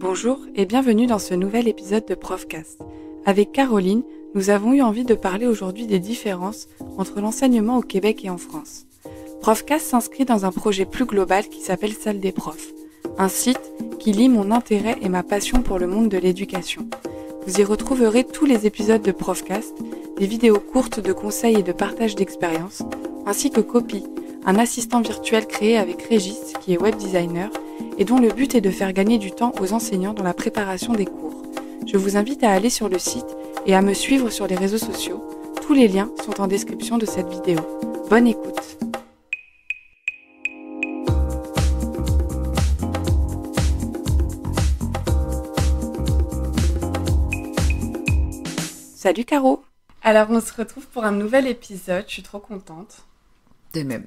Bonjour et bienvenue dans ce nouvel épisode de Profcast. Avec Caroline, nous avons eu envie de parler aujourd'hui des différences entre l'enseignement au Québec et en France. Profcast s'inscrit dans un projet plus global qui s'appelle Salle des profs, un site qui lie mon intérêt et ma passion pour le monde de l'éducation. Vous y retrouverez tous les épisodes de Profcast, des vidéos courtes de conseils et de partage d'expériences, ainsi que Copy, un assistant virtuel créé avec Régis, qui est web designer, et dont le but est de faire gagner du temps aux enseignants dans la préparation des cours. Je vous invite à aller sur le site et à me suivre sur les réseaux sociaux. Tous les liens sont en description de cette vidéo. Bonne écoute! Salut Caro! Alors on se retrouve pour un nouvel épisode, je suis trop contente. De même.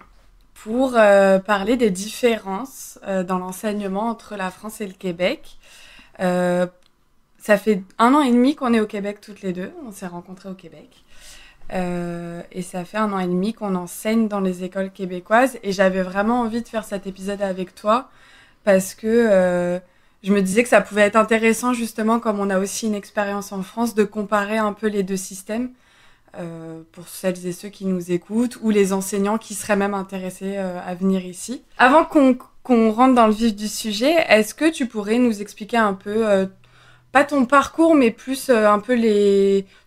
Pour parler des différences dans l'enseignement entre la France et le Québec. Ça fait 1 an et demi qu'on est au Québec toutes les deux, on s'est rencontrés au Québec. Et ça fait 1 an et demi qu'on enseigne dans les écoles québécoises. Et j'avais vraiment envie de faire cet épisode avec toi parce que je me disais que ça pouvait être intéressant justement, comme on a aussi une expérience en France, de comparer un peu les deux systèmes. Pour celles et ceux qui nous écoutent ou les enseignants qui seraient même intéressés à venir ici. Avant qu'on rentre dans le vif du sujet, est-ce que tu pourrais nous expliquer un peu, pas ton parcours, mais plus un peu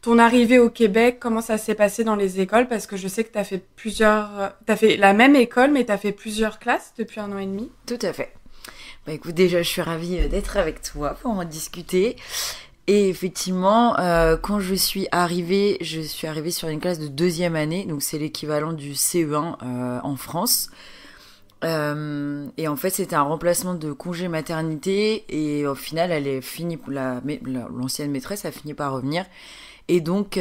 ton arrivée au Québec, comment ça s'est passé dans les écoles, parce que je sais que t'as fait la même école, mais t'as fait plusieurs classes depuis 1 an et demi. Tout à fait. Bah écoute, déjà, je suis ravie d'être avec toi pour en discuter. Et effectivement, quand je suis arrivée sur une classe de 2e année, donc c'est l'équivalent du CE1 en France. Et en fait, c'était un remplacement de congé maternité, et au final, l'ancienne maîtresse a fini par revenir. Et donc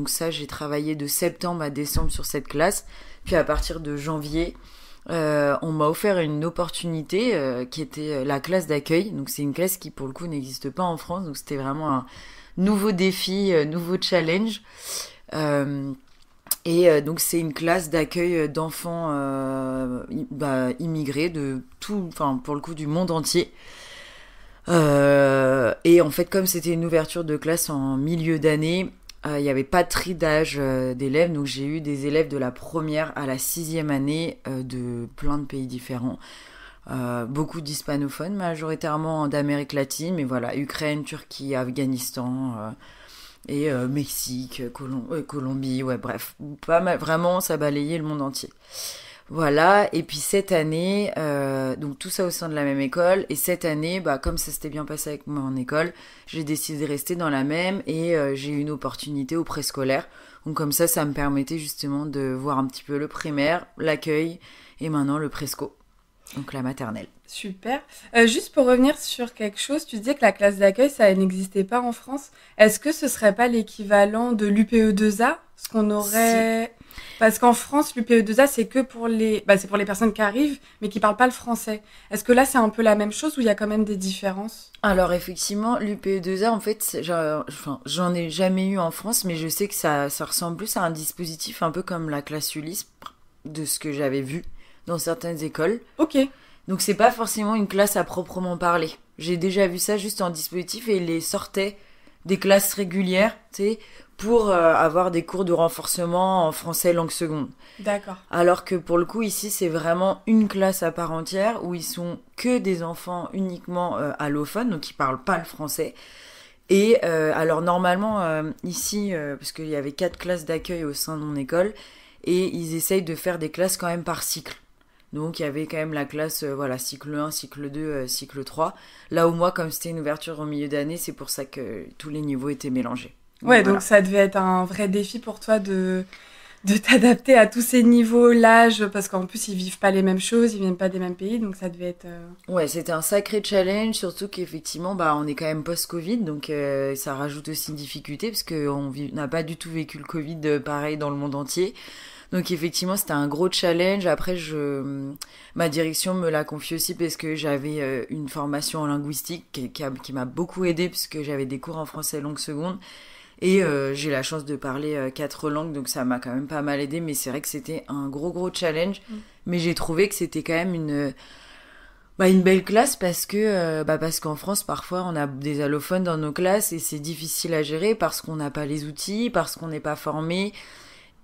ça, j'ai travaillé de septembre à décembre sur cette classe. Puis à partir de janvier, on m'a offert une opportunité qui était la classe d'accueil. Donc c'est une classe qui pour le coup n'existe pas en France, donc c'était vraiment un nouveau défi, nouveau challenge. Donc c'est une classe d'accueil d'enfants immigrés de tout, enfin pour le coup du monde entier. Et en fait, comme c'était une ouverture de classe en milieu d'année, il n'y avait pas de tri d'âge d'élèves, donc j'ai eu des élèves de la 1re à la 6e année de plein de pays différents. Beaucoup d'hispanophones, majoritairement d'Amérique latine, mais voilà, Ukraine, Turquie, Afghanistan, et Mexique, Colombie, ouais, bref, pas mal, vraiment, ça balayait le monde entier. Voilà, et puis cette année, donc tout ça au sein de la même école, et cette année, comme ça s'était bien passé avec mon école, j'ai décidé de rester dans la même, et j'ai eu une opportunité au préscolaire. Donc comme ça me permettait justement de voir un petit peu le primaire, l'accueil, et maintenant le présco, donc la maternelle. Super. Juste pour revenir sur quelque chose, tu disais que la classe d'accueil, ça n'existait pas en France. Est-ce que ce serait pas l'équivalent de l'UPE2A, ce qu'on aurait... Parce qu'en France, l'UPE2A, c'est que pour c'est pour les personnes qui arrivent, mais qui parlent pas le français. Est-ce que là, c'est un peu la même chose ou il y a quand même des différences? Alors effectivement, l'UPE2A, en fait, j'en ai jamais eu en France, mais je sais que ça ressemble plus à un dispositif un peu comme la classe Ulysse, de ce que j'avais vu dans certaines écoles. Ok. Donc c'est pas forcément une classe à proprement parler. J'ai déjà vu ça juste en dispositif, et ils les sortaient des classes régulières, tu sais, pour avoir des cours de renforcement en français langue seconde. D'accord. Alors que pour le coup, ici, c'est vraiment une classe à part entière où ils sont que des enfants uniquement allophones, donc ils parlent pas le français. Et alors normalement, ici, parce qu'il y avait 4 classes d'accueil au sein de mon école, et ils essayent de faire des classes quand même par cycle. Donc il y avait quand même la classe, cycle 1, cycle 2, cycle 3. Là où moi, comme c'était une ouverture au milieu d'année, c'est pour ça que tous les niveaux étaient mélangés. Ouais, donc ça devait être un vrai défi pour toi de t'adapter à tous ces niveaux, l'âge, parce qu'en plus, ils vivent pas les mêmes choses, ils viennent pas des mêmes pays, donc ça devait être... Ouais, c'était un sacré challenge, surtout qu'effectivement, on est quand même post-Covid, donc ça rajoute aussi une difficulté, parce qu'on n'a pas du tout vécu le Covid pareil dans le monde entier. Donc effectivement, c'était un gros challenge. Après, ma direction me l'a confié aussi parce que j'avais une formation en linguistique qui m'a beaucoup aidée, puisque j'avais des cours en français langue seconde. Et j'ai la chance de parler 4 langues, donc ça m'a quand même pas mal aidé. Mais c'est vrai que c'était un gros challenge. Mais j'ai trouvé que c'était quand même Bah, une belle classe parce qu'en France, parfois, on a des allophones dans nos classes et c'est difficile à gérer parce qu'on n'a pas les outils, parce qu'on n'est pas formé.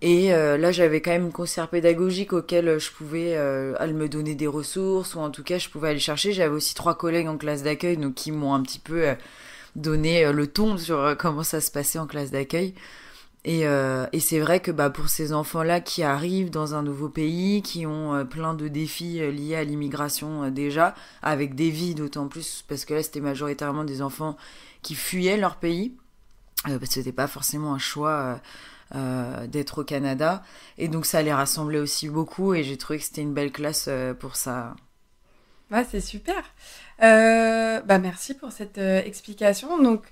Et là, j'avais quand même une conseillère pédagogique auquel je pouvais, elle me donner des ressources ou en tout cas, je pouvais aller chercher. J'avais aussi 3 collègues en classe d'accueil, donc qui m'ont un petit peu donné le ton sur comment ça se passait en classe d'accueil. Et c'est vrai que bah, pour ces enfants-là qui arrivent dans un nouveau pays, qui ont plein de défis liés à l'immigration déjà, avec des vies d'autant plus, parce que là c'était majoritairement des enfants qui fuyaient leur pays, parce que c'était pas forcément un choix d'être au Canada. Et donc ça les rassemblait aussi beaucoup et j'ai trouvé que c'était une belle classe pour ça. Ouais, c'est super. Bah merci pour cette explication. Donc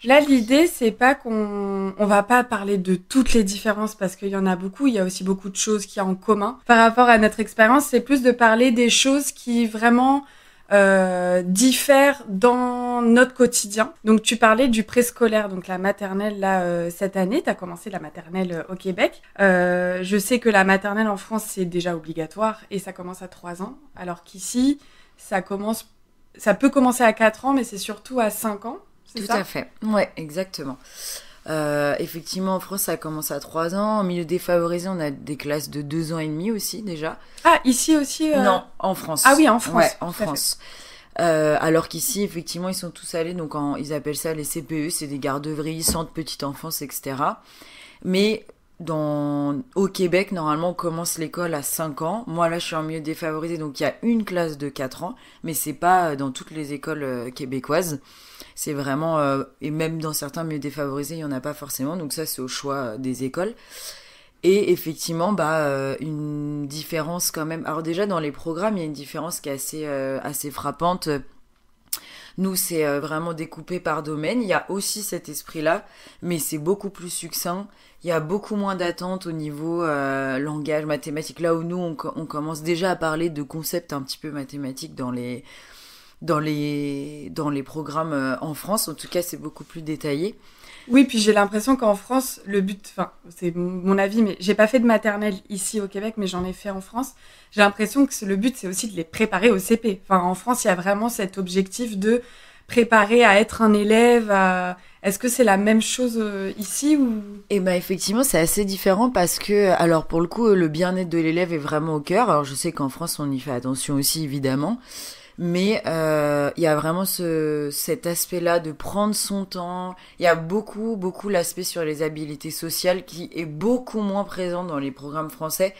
là, l'idée, c'est pas on va pas parler de toutes les différences parce qu'il y en a beaucoup. Il y a aussi beaucoup de choses qu'il y a en commun par rapport à notre expérience. C'est plus de parler des choses qui vraiment diffèrent dans notre quotidien. Donc tu parlais du préscolaire, donc la maternelle là cette année, tu as commencé la maternelle au Québec. Je sais que la maternelle en France c'est déjà obligatoire et ça commence à 3 ans, alors qu'ici ça peut commencer à 4 ans, mais c'est surtout à 5 ans, c'est Tout ça? à fait, ouais, exactement. Effectivement, en France, ça commence à 3 ans. En milieu défavorisé, on a des classes de 2 ans et demi aussi, déjà. Ah, ici aussi Non, en France. Ah oui, en France. Ouais, en Tout à fait. France. Alors qu'ici, effectivement, ils sont tous allés, donc ils appellent ça les CPE, c'est des garderies, centres petite enfance, etc. Mais au Québec, normalement, on commence l'école à 5 ans. Moi, là, je suis en milieu défavorisé, donc il y a une classe de 4 ans, mais c'est pas dans toutes les écoles québécoises. C'est vraiment, et même dans certains milieux défavorisés, il y en a pas forcément, donc ça, c'est au choix des écoles. Et effectivement, bah, une différence quand même. Alors déjà, dans les programmes, il y a une différence qui est assez frappante. Nous, c'est vraiment découpé par domaine. Il y a aussi cet esprit-là, mais c'est beaucoup plus succinct. Il y a beaucoup moins d'attentes au niveau langage, mathématiques. Là où nous, on commence déjà à parler de concepts un petit peu mathématiques dans les programmes en France. En tout cas, c'est beaucoup plus détaillé. Oui, puis j'ai l'impression qu'en France, le but, enfin, c'est mon avis, mais j'ai pas fait de maternelle ici au Québec, mais j'en ai fait en France. J'ai l'impression que le but, c'est aussi de les préparer au CP. Enfin, en France, il y a vraiment cet objectif de préparer à être un élève. Est-ce que c'est la même chose ici ou... Et ben effectivement, c'est assez différent parce que, alors pour le coup, le bien-être de l'élève est vraiment au cœur. Alors je sais qu'en France, on y fait attention aussi, évidemment. Mais il y a vraiment cet aspect-là de prendre son temps. Il y a beaucoup l'aspect sur les habilités sociales qui est beaucoup moins présent dans les programmes français.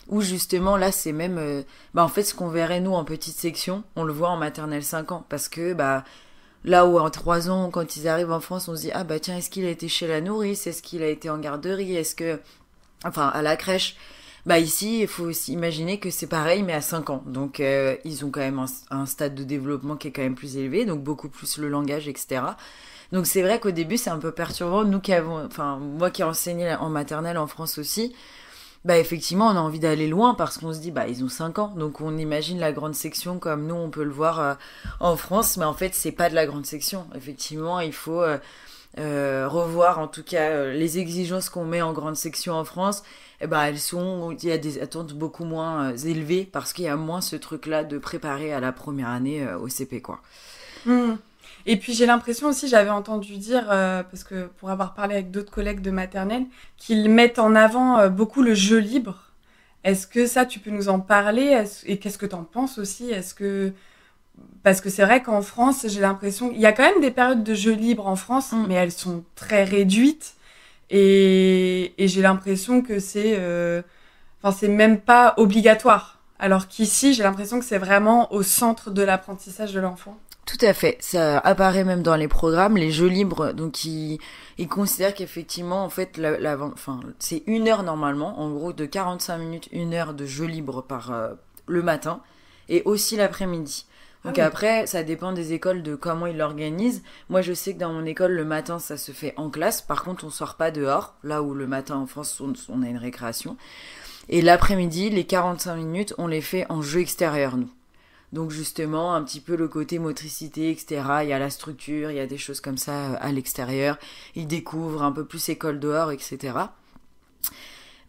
Où justement là c'est même bah en fait ce qu'on verrait nous en petite section, on le voit en maternelle 5 ans parce que bah là où en 3 ans quand ils arrivent en France, on se dit ah bah tiens, est-ce qu'il a été chez la nourrice, est-ce qu'il a été en garderie, est-ce que enfin à la crèche. Bah ici, il faut aussi imaginer que c'est pareil, mais à 5 ans. Donc ils ont quand même un stade de développement qui est quand même plus élevé, donc beaucoup plus le langage, etc. Donc c'est vrai qu'au début, c'est un peu perturbant. Nous qui avons, enfin moi qui ai enseigné en maternelle en France aussi, bah effectivement, on a envie d'aller loin parce qu'on se dit, bah ils ont 5 ans. Donc on imagine la grande section comme nous, on peut le voir en France, mais en fait, c'est pas de la grande section. Effectivement, il faut revoir en tout cas les exigences qu'on met en grande section en France. Eh ben, il y a des attentes beaucoup moins élevées parce qu'il y a moins ce truc-là de préparer à la première année au CP, quoi. Hmm. Et puis j'ai l'impression aussi, j'avais entendu dire, parce que pour avoir parlé avec d'autres collègues de maternelle, qu'ils mettent en avant beaucoup le jeu libre. Est-ce que ça, tu peux nous en parler? Et qu'est-ce que t'en penses aussi? Parce que c'est vrai qu'en France, j'ai l'impression... Il y a quand même des périodes de jeu libre en France, mais elles sont très réduites. Et j'ai l'impression que c'est même pas obligatoire. Alors qu'ici, j'ai l'impression que c'est vraiment au centre de l'apprentissage de l'enfant. Tout à fait. Ça apparaît même dans les programmes, les jeux libres. Donc, ils considèrent qu'effectivement, en fait, enfin, c'est 1 heure normalement, en gros, de 45 minutes, 1 heure de jeux libres par le matin et aussi l'après-midi. Donc après, ça dépend des écoles de comment ils l'organisent. Moi, je sais que dans mon école, le matin, ça se fait en classe. Par contre, on sort pas dehors. Là où le matin, en France, on a une récréation. Et l'après-midi, les 45 minutes, on les fait en jeu extérieur, nous. Donc justement, un petit peu le côté motricité, etc. Il y a la structure, il y a des choses comme ça à l'extérieur. Ils découvrent un peu plus école dehors, etc.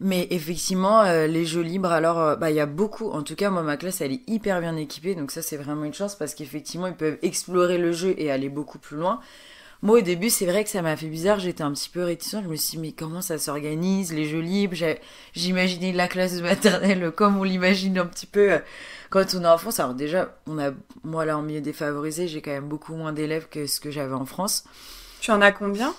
Mais effectivement, les jeux libres, alors, il y a beaucoup. En tout cas, moi, ma classe, elle est hyper bien équipée. Donc ça, c'est vraiment une chance parce qu'effectivement, ils peuvent explorer le jeu et aller beaucoup plus loin. Moi, au début, c'est vrai que ça m'a fait bizarre. J'étais un petit peu réticente. Je me suis dit, mais comment ça s'organise, les jeux libres? J'imaginais la classe de maternelle comme on l'imagine un petit peu quand on est en France. Alors déjà, moi, là, en milieu défavorisé, j'ai quand même beaucoup moins d'élèves que ce que j'avais en France. Tu en as combien?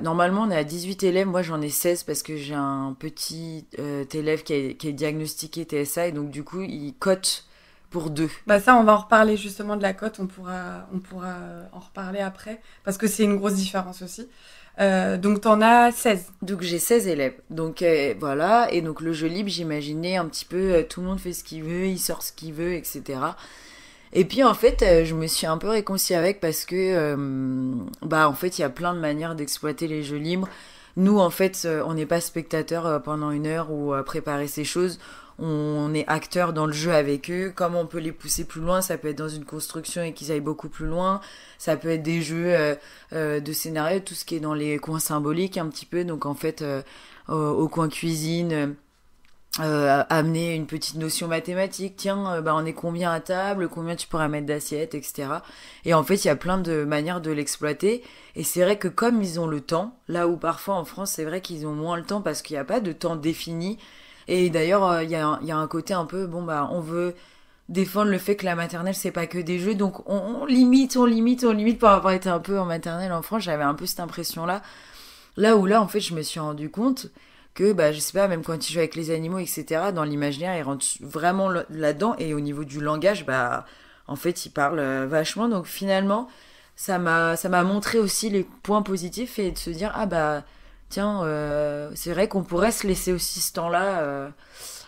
Normalement, on est à 18 élèves. Moi, j'en ai 16 parce que j'ai un petit élève qui est diagnostiqué TSA et donc, du coup, il cote pour 2. Bah ça, on va en reparler justement de la cote. On pourra en reparler après parce que c'est une grosse différence aussi. Donc, t'en as 16. Donc, j'ai 16 élèves. Donc, voilà. Et donc, le jeu libre, j'imaginais un petit peu tout le monde fait ce qu'il veut, il sort ce qu'il veut, etc. Et puis en fait, je me suis un peu réconciliée avec parce que, en fait, il y a plein de manières d'exploiter les jeux libres. Nous, en fait, on n'est pas spectateur pendant 1 heure ou préparer ces choses. On est acteur dans le jeu avec eux. Comment on peut les pousser plus loin? Ça peut être dans une construction et qu'ils aillent beaucoup plus loin. Ça peut être des jeux de scénario, tout ce qui est dans les coins symboliques un petit peu. Donc en fait, au coin cuisine. Amener une petite notion mathématique, tiens, on est combien à table, combien tu pourras mettre d'assiettes, etc. Et en fait, il y a plein de manières de l'exploiter. Et c'est vrai que comme ils ont le temps, là où parfois en France, c'est vrai qu'ils ont moins le temps parce qu'il n'y a pas de temps défini. Et d'ailleurs, il y a un côté un peu, on veut défendre le fait que la maternelle, c'est pas que des jeux. Donc on limite pour avoir été un peu en maternelle en France. J'avais un peu cette impression-là. Là, en fait, je me suis rendu compte que, je sais pas, même quand ils jouent avec les animaux, etc., dans l'imaginaire, ils rentrent vraiment là-dedans. Et au niveau du langage, en fait, ils parlent vachement. Donc finalement, ça m'a montré aussi les points positifs et de se dire, tiens, c'est vrai qu'on pourrait se laisser aussi ce temps-là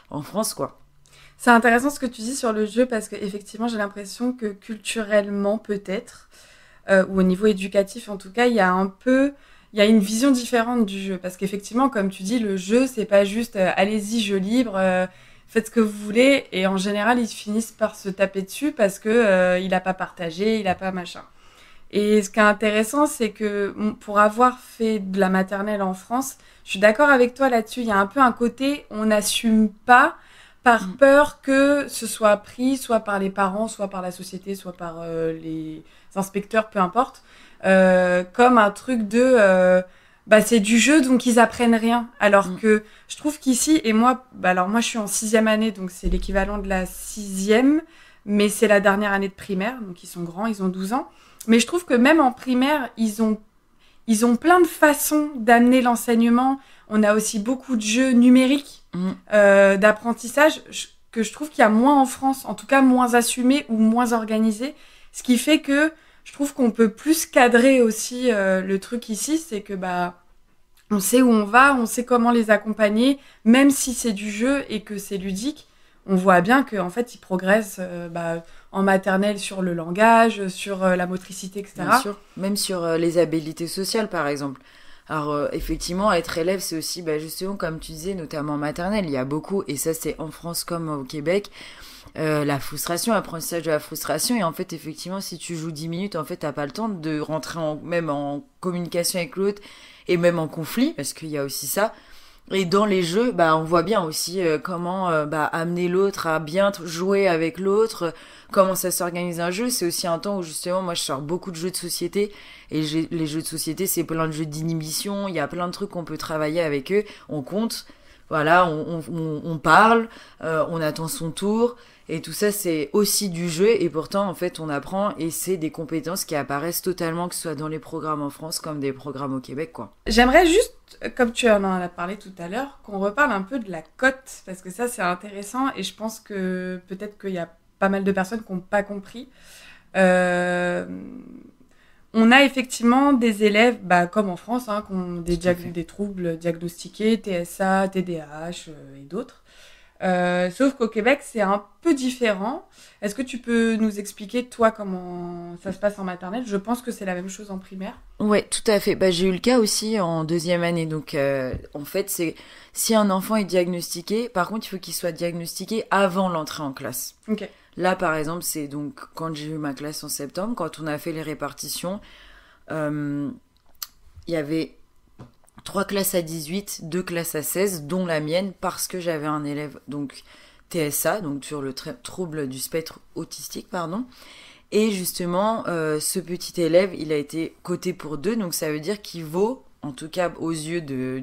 en France, quoi. C'est intéressant ce que tu dis sur le jeu parce qu'effectivement, j'ai l'impression que culturellement, peut-être, ou au niveau éducatif en tout cas, il y a une vision différente du jeu. Parce qu'effectivement, comme tu dis, le jeu, c'est pas juste allez-y, jeu libre, faites ce que vous voulez. Et en général, ils finissent par se taper dessus parce que il a pas partagé, il a pas machin. Et ce qui est intéressant, c'est que pour avoir fait de la maternelle en France, je suis d'accord avec toi là-dessus. Il y a un peu un côté, on n'assume pas par peur que ce soit pris, soit par les parents, soit par la société, soit par les inspecteurs, peu importe. Comme un truc de c'est du jeu donc ils apprennent rien, alors que je trouve qu'ici et moi alors moi je suis en 6e année donc c'est l'équivalent de la 6e mais c'est la dernière année de primaire donc ils sont grands, ils ont 12 ans mais je trouve que même en primaire ils ont plein de façons d'amener l'enseignement. On a aussi beaucoup de jeux numériques d'apprentissage que je trouve qu'il y a moins en France, en tout cas moins assumés ou moins organisés, ce qui fait que je trouve qu'on peut plus cadrer aussi le truc ici, c'est que on sait où on va, on sait comment les accompagner, même si c'est du jeu et que c'est ludique, on voit bien qu'en fait ils progressent en maternelle sur le langage, sur la motricité, etc. Bien sûr, même sur les habilités sociales par exemple. Alors effectivement, être élève, c'est aussi justement comme tu disais, notamment en maternelle, il y a beaucoup, et ça c'est en France comme au Québec, la frustration, l'apprentissage de la frustration. Et en fait, effectivement, si tu joues 10 minutes, en fait, t'as pas le temps de rentrer même en communication avec l'autre et même en conflit, parce qu'il y a aussi ça. Et dans les jeux, on voit bien aussi comment amener l'autre à bien jouer avec l'autre, comment ça s'organise un jeu. C'est aussi un temps où justement, moi, je sors beaucoup de jeux de société. Et les jeux de société, c'est plein de jeux d'inhibition. Il y a plein de trucs qu'on peut travailler avec eux. On compte. Voilà, on parle, on attend son tour, et tout ça c'est aussi du jeu, et pourtant en fait on apprend, et c'est des compétences qui apparaissent totalement, que ce soit dans les programmes en France comme des programmes au Québec, quoi. J'aimerais juste, comme tu en as parlé tout à l'heure, qu'on reparle un peu de la cote, parce que ça c'est intéressant, et je pense que peut-être qu'il y a pas mal de personnes qui n'ont pas compris. On a effectivement des élèves, comme en France, qui ont des troubles diagnostiqués, TSA, TDAH et d'autres. Sauf qu'au Québec, c'est un peu différent. Est-ce que tu peux nous expliquer, toi, comment ça se passe en maternelle? Je pense que c'est la même chose en primaire. Ouais, tout à fait. J'ai eu le cas aussi en 2e année. Donc, en fait, c'est si un enfant est diagnostiqué, par contre, il faut qu'il soit diagnostiqué avant l'entrée en classe. Ok. Là, par exemple, c'est donc quand j'ai eu ma classe en septembre, quand on a fait les répartitions, il y avait 3 classes à 18, 2 classes à 16, dont la mienne, parce que j'avais un élève donc TSA, donc sur le trouble du spectre autistique, pardon. Et justement, ce petit élève, il a été coté pour 2, donc ça veut dire qu'il vaut, en tout cas aux yeux de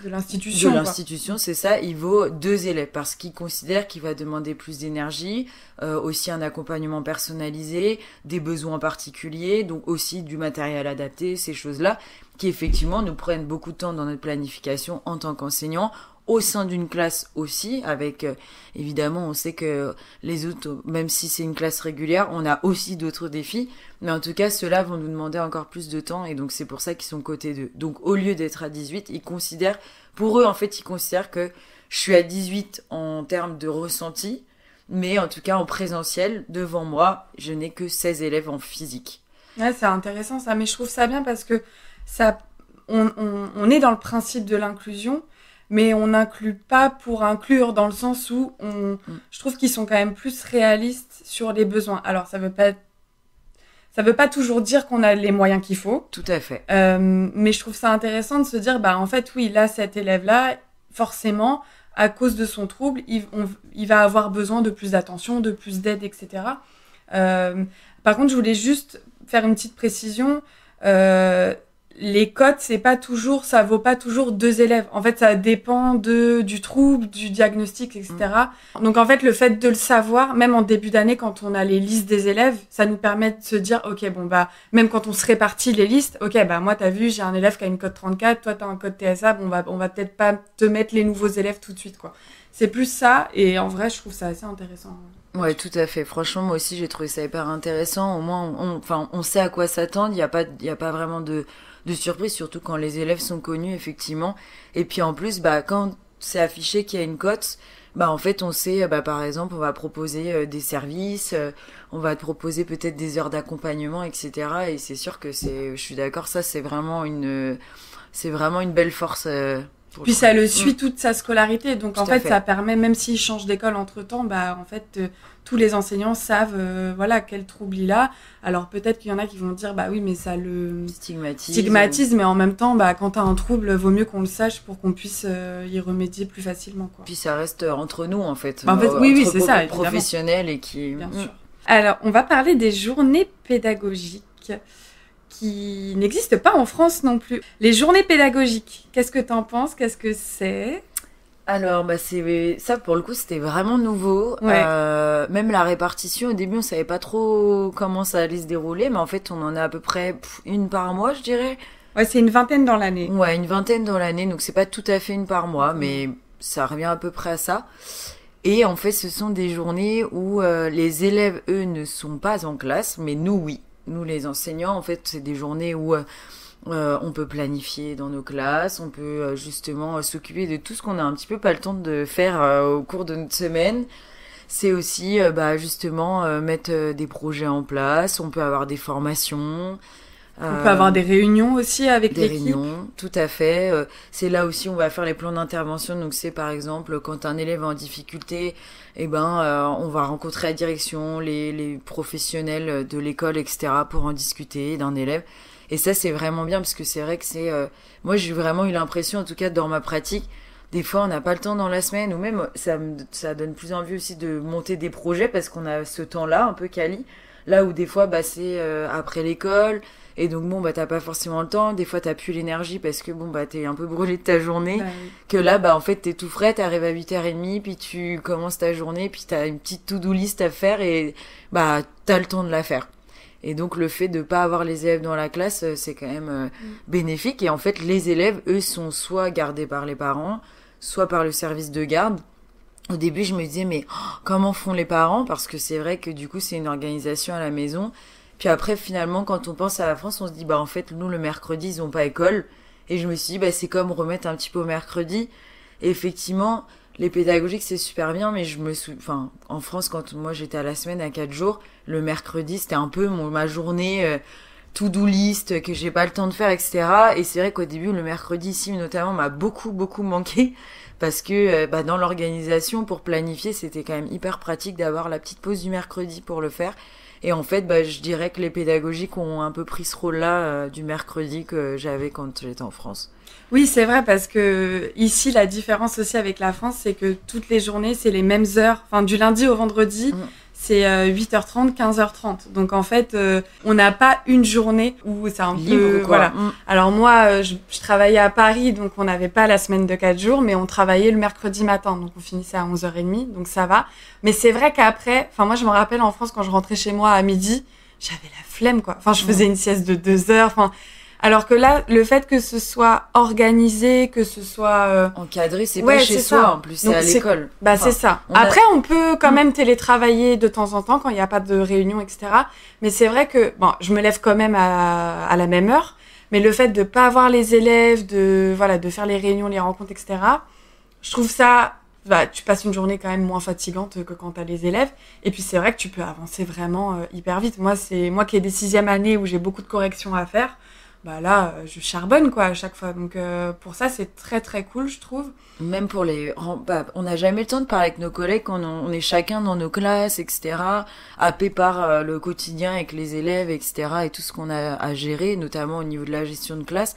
l'institution. De l'institution, c'est ça, il vaut 2 élèves parce qu'il considère qu'il va demander plus d'énergie, aussi un accompagnement personnalisé, des besoins particuliers, donc aussi du matériel adapté, ces choses-là, qui effectivement nous prennent beaucoup de temps dans notre planification en tant qu'enseignant, au sein d'une classe aussi, avec évidemment on sait que les autres, même si c'est une classe régulière, on a aussi d'autres défis, mais en tout cas ceux-là vont nous demander encore plus de temps et donc c'est pour ça qu'ils sont cotés 2. Donc au lieu d'être à 18, pour eux en fait ils considèrent que je suis à 18 en termes de ressenti, mais en tout cas en présentiel, devant moi, je n'ai que 16 élèves en physique. Ouais, c'est intéressant ça, mais je trouve ça bien parce que on est dans le principe de l'inclusion, mais on n'inclut pas pour inclure, dans le sens où je trouve qu'ils sont quand même plus réalistes sur les besoins. Alors, ça veut pas toujours dire qu'on a les moyens qu'il faut. Tout à fait. Mais je trouve ça intéressant de se dire, en fait, oui, là, cet élève-là, forcément, à cause de son trouble, il va avoir besoin de plus d'attention, de plus d'aide, etc. Par contre, je voulais juste faire une petite précision. Les cotes, ça vaut pas toujours 2 élèves. En fait, ça dépend du trouble, du diagnostic, etc. Donc, en fait, le fait de le savoir, même en début d'année, quand on a les listes des élèves, ça nous permet de se dire, ok, même quand on se répartit les listes, ok, moi, t'as vu, j'ai un élève qui a une cote 34, toi, t'as un code TSA, on va peut-être pas te mettre les nouveaux élèves tout de suite, quoi. C'est plus ça, et en vrai, je trouve ça assez intéressant. Ouais, tout à fait. Franchement, moi aussi, j'ai trouvé ça hyper intéressant. Au moins, on sait à quoi s'attendre. Il y a pas vraiment de surprise, surtout quand les élèves sont connus, effectivement. Et puis en plus, quand c'est affiché qu'il y a une cote, en fait, on sait, par exemple, on va proposer des services, on va te proposer peut-être des heures d'accompagnement, etc. Et c'est sûr que je suis d'accord, ça, c'est vraiment une belle force. Puis ça le suit toute sa scolarité, donc en fait ça permet, même s'il change d'école entre-temps, en fait tous les enseignants savent quel trouble il a. Alors peut-être qu'il y en a qui vont dire oui, mais ça le stigmatise, mais en même temps quand t'as un trouble, vaut mieux qu'on le sache pour qu'on puisse y remédier plus facilement, quoi. Puis ça reste entre nous en fait. Oui, c'est ça, professionnels et qui bien sûr. Alors on va parler des journées pédagogiques qui n'existe pas en France non plus. Les journées pédagogiques, qu'est-ce que t'en penses? Qu'est-ce que c'est? Alors, ça pour le coup, c'était vraiment nouveau. Ouais. Même la répartition, au début, on savait pas trop comment ça allait se dérouler, mais en fait, on en a à peu près une par mois, je dirais. Ouais, c'est une vingtaine dans l'année. Ouais, une vingtaine dans l'année, donc c'est pas tout à fait une par mois, mais ça revient à peu près à ça. Et en fait, ce sont des journées où les élèves, eux, ne sont pas en classe, mais nous, oui. Nous, les enseignants, en fait, c'est des journées où on peut planifier dans nos classes, on peut justement s'occuper de tout ce qu'on a un petit peu pas le temps de faire au cours de notre semaine. C'est aussi justement mettre des projets en place, on peut avoir des formations. On peut avoir des réunions aussi avec l'équipe. Des réunions, tout à fait. C'est là aussi on va faire les plans d'intervention. Donc c'est par exemple quand un élève est en difficulté, on va rencontrer la direction, les professionnels de l'école, etc. pour en discuter d'un élève. Et ça c'est vraiment bien parce que c'est vrai que moi j'ai vraiment eu l'impression, en tout cas dans ma pratique, des fois on n'a pas le temps dans la semaine, ou même ça donne plus envie aussi de monter des projets parce qu'on a ce temps-là un peu quali. Là où des fois c'est après l'école. Et donc t'as pas forcément le temps, des fois t'as plus l'énergie parce que t'es un peu brûlé de ta journée, oui. Que là en fait t'es tout frais, t'arrives à 8h30, puis tu commences ta journée, puis t'as une petite to-do list à faire et t'as le temps de la faire. Et donc le fait de pas avoir les élèves dans la classe, c'est quand même bénéfique. Et en fait les élèves, eux, sont soit gardés par les parents, soit par le service de garde. Au début je me disais mais comment font les parents, parce que c'est vrai que du coup c'est une organisation à la maison. Puis après, finalement, quand on pense à la France, on se dit, en fait, nous, le mercredi, ils ont pas école. Et je me suis dit, c'est comme remettre un petit peu au mercredi. Et effectivement, les pédagogiques, c'est super bien, mais en France, quand moi, j'étais à la semaine à 4 jours, le mercredi, c'était un peu ma journée to-do list que j'ai pas le temps de faire, etc. Et c'est vrai qu'au début, le mercredi ici notamment m'a beaucoup manqué parce que dans l'organisation, pour planifier, c'était quand même hyper pratique d'avoir la petite pause du mercredi pour le faire. Et en fait, je dirais que les pédagogiques ont un peu pris ce rôle-là du mercredi que j'avais quand j'étais en France. Oui, c'est vrai, parce que ici, la différence aussi avec la France, c'est que toutes les journées, c'est les mêmes heures. Enfin, du lundi au vendredi, c'est 8h30, 15h30. Donc, en fait, on n'a pas une journée où c'est un libre, peu... Voilà. Alors, moi, je travaillais à Paris, donc on n'avait pas la semaine de 4 jours, mais on travaillait le mercredi matin. Donc, on finissait à 11h30, donc ça va. Mais c'est vrai qu'après... Enfin, moi, je me rappelle en France, quand je rentrais chez moi à midi, j'avais la flemme, quoi. Enfin, je faisais une sieste de 2 heures. Enfin... Alors que là, le fait que ce soit organisé, que ce soit... encadré, c'est pas chez soi, en plus, c'est à l'école. C'est ça. Après, on peut quand même télétravailler de temps en temps quand il n'y a pas de réunion, etc. Mais c'est vrai que, je me lève quand même à la même heure. Mais le fait de pas avoir les élèves, de faire les réunions, les rencontres, etc. Je trouve ça... tu passes une journée quand même moins fatigante que quand t'as les élèves. Et puis, c'est vrai que tu peux avancer vraiment hyper vite. Moi qui ai des 6e années où j'ai beaucoup de corrections à faire, là, je charbonne, quoi, à chaque fois. Donc, pour ça, c'est très, très cool, je trouve. Même pour on n'a jamais le temps de parler avec nos collègues quand on est chacun dans nos classes, etc. Happé par le quotidien avec les élèves, etc. Et tout ce qu'on a à gérer, notamment au niveau de la gestion de classe.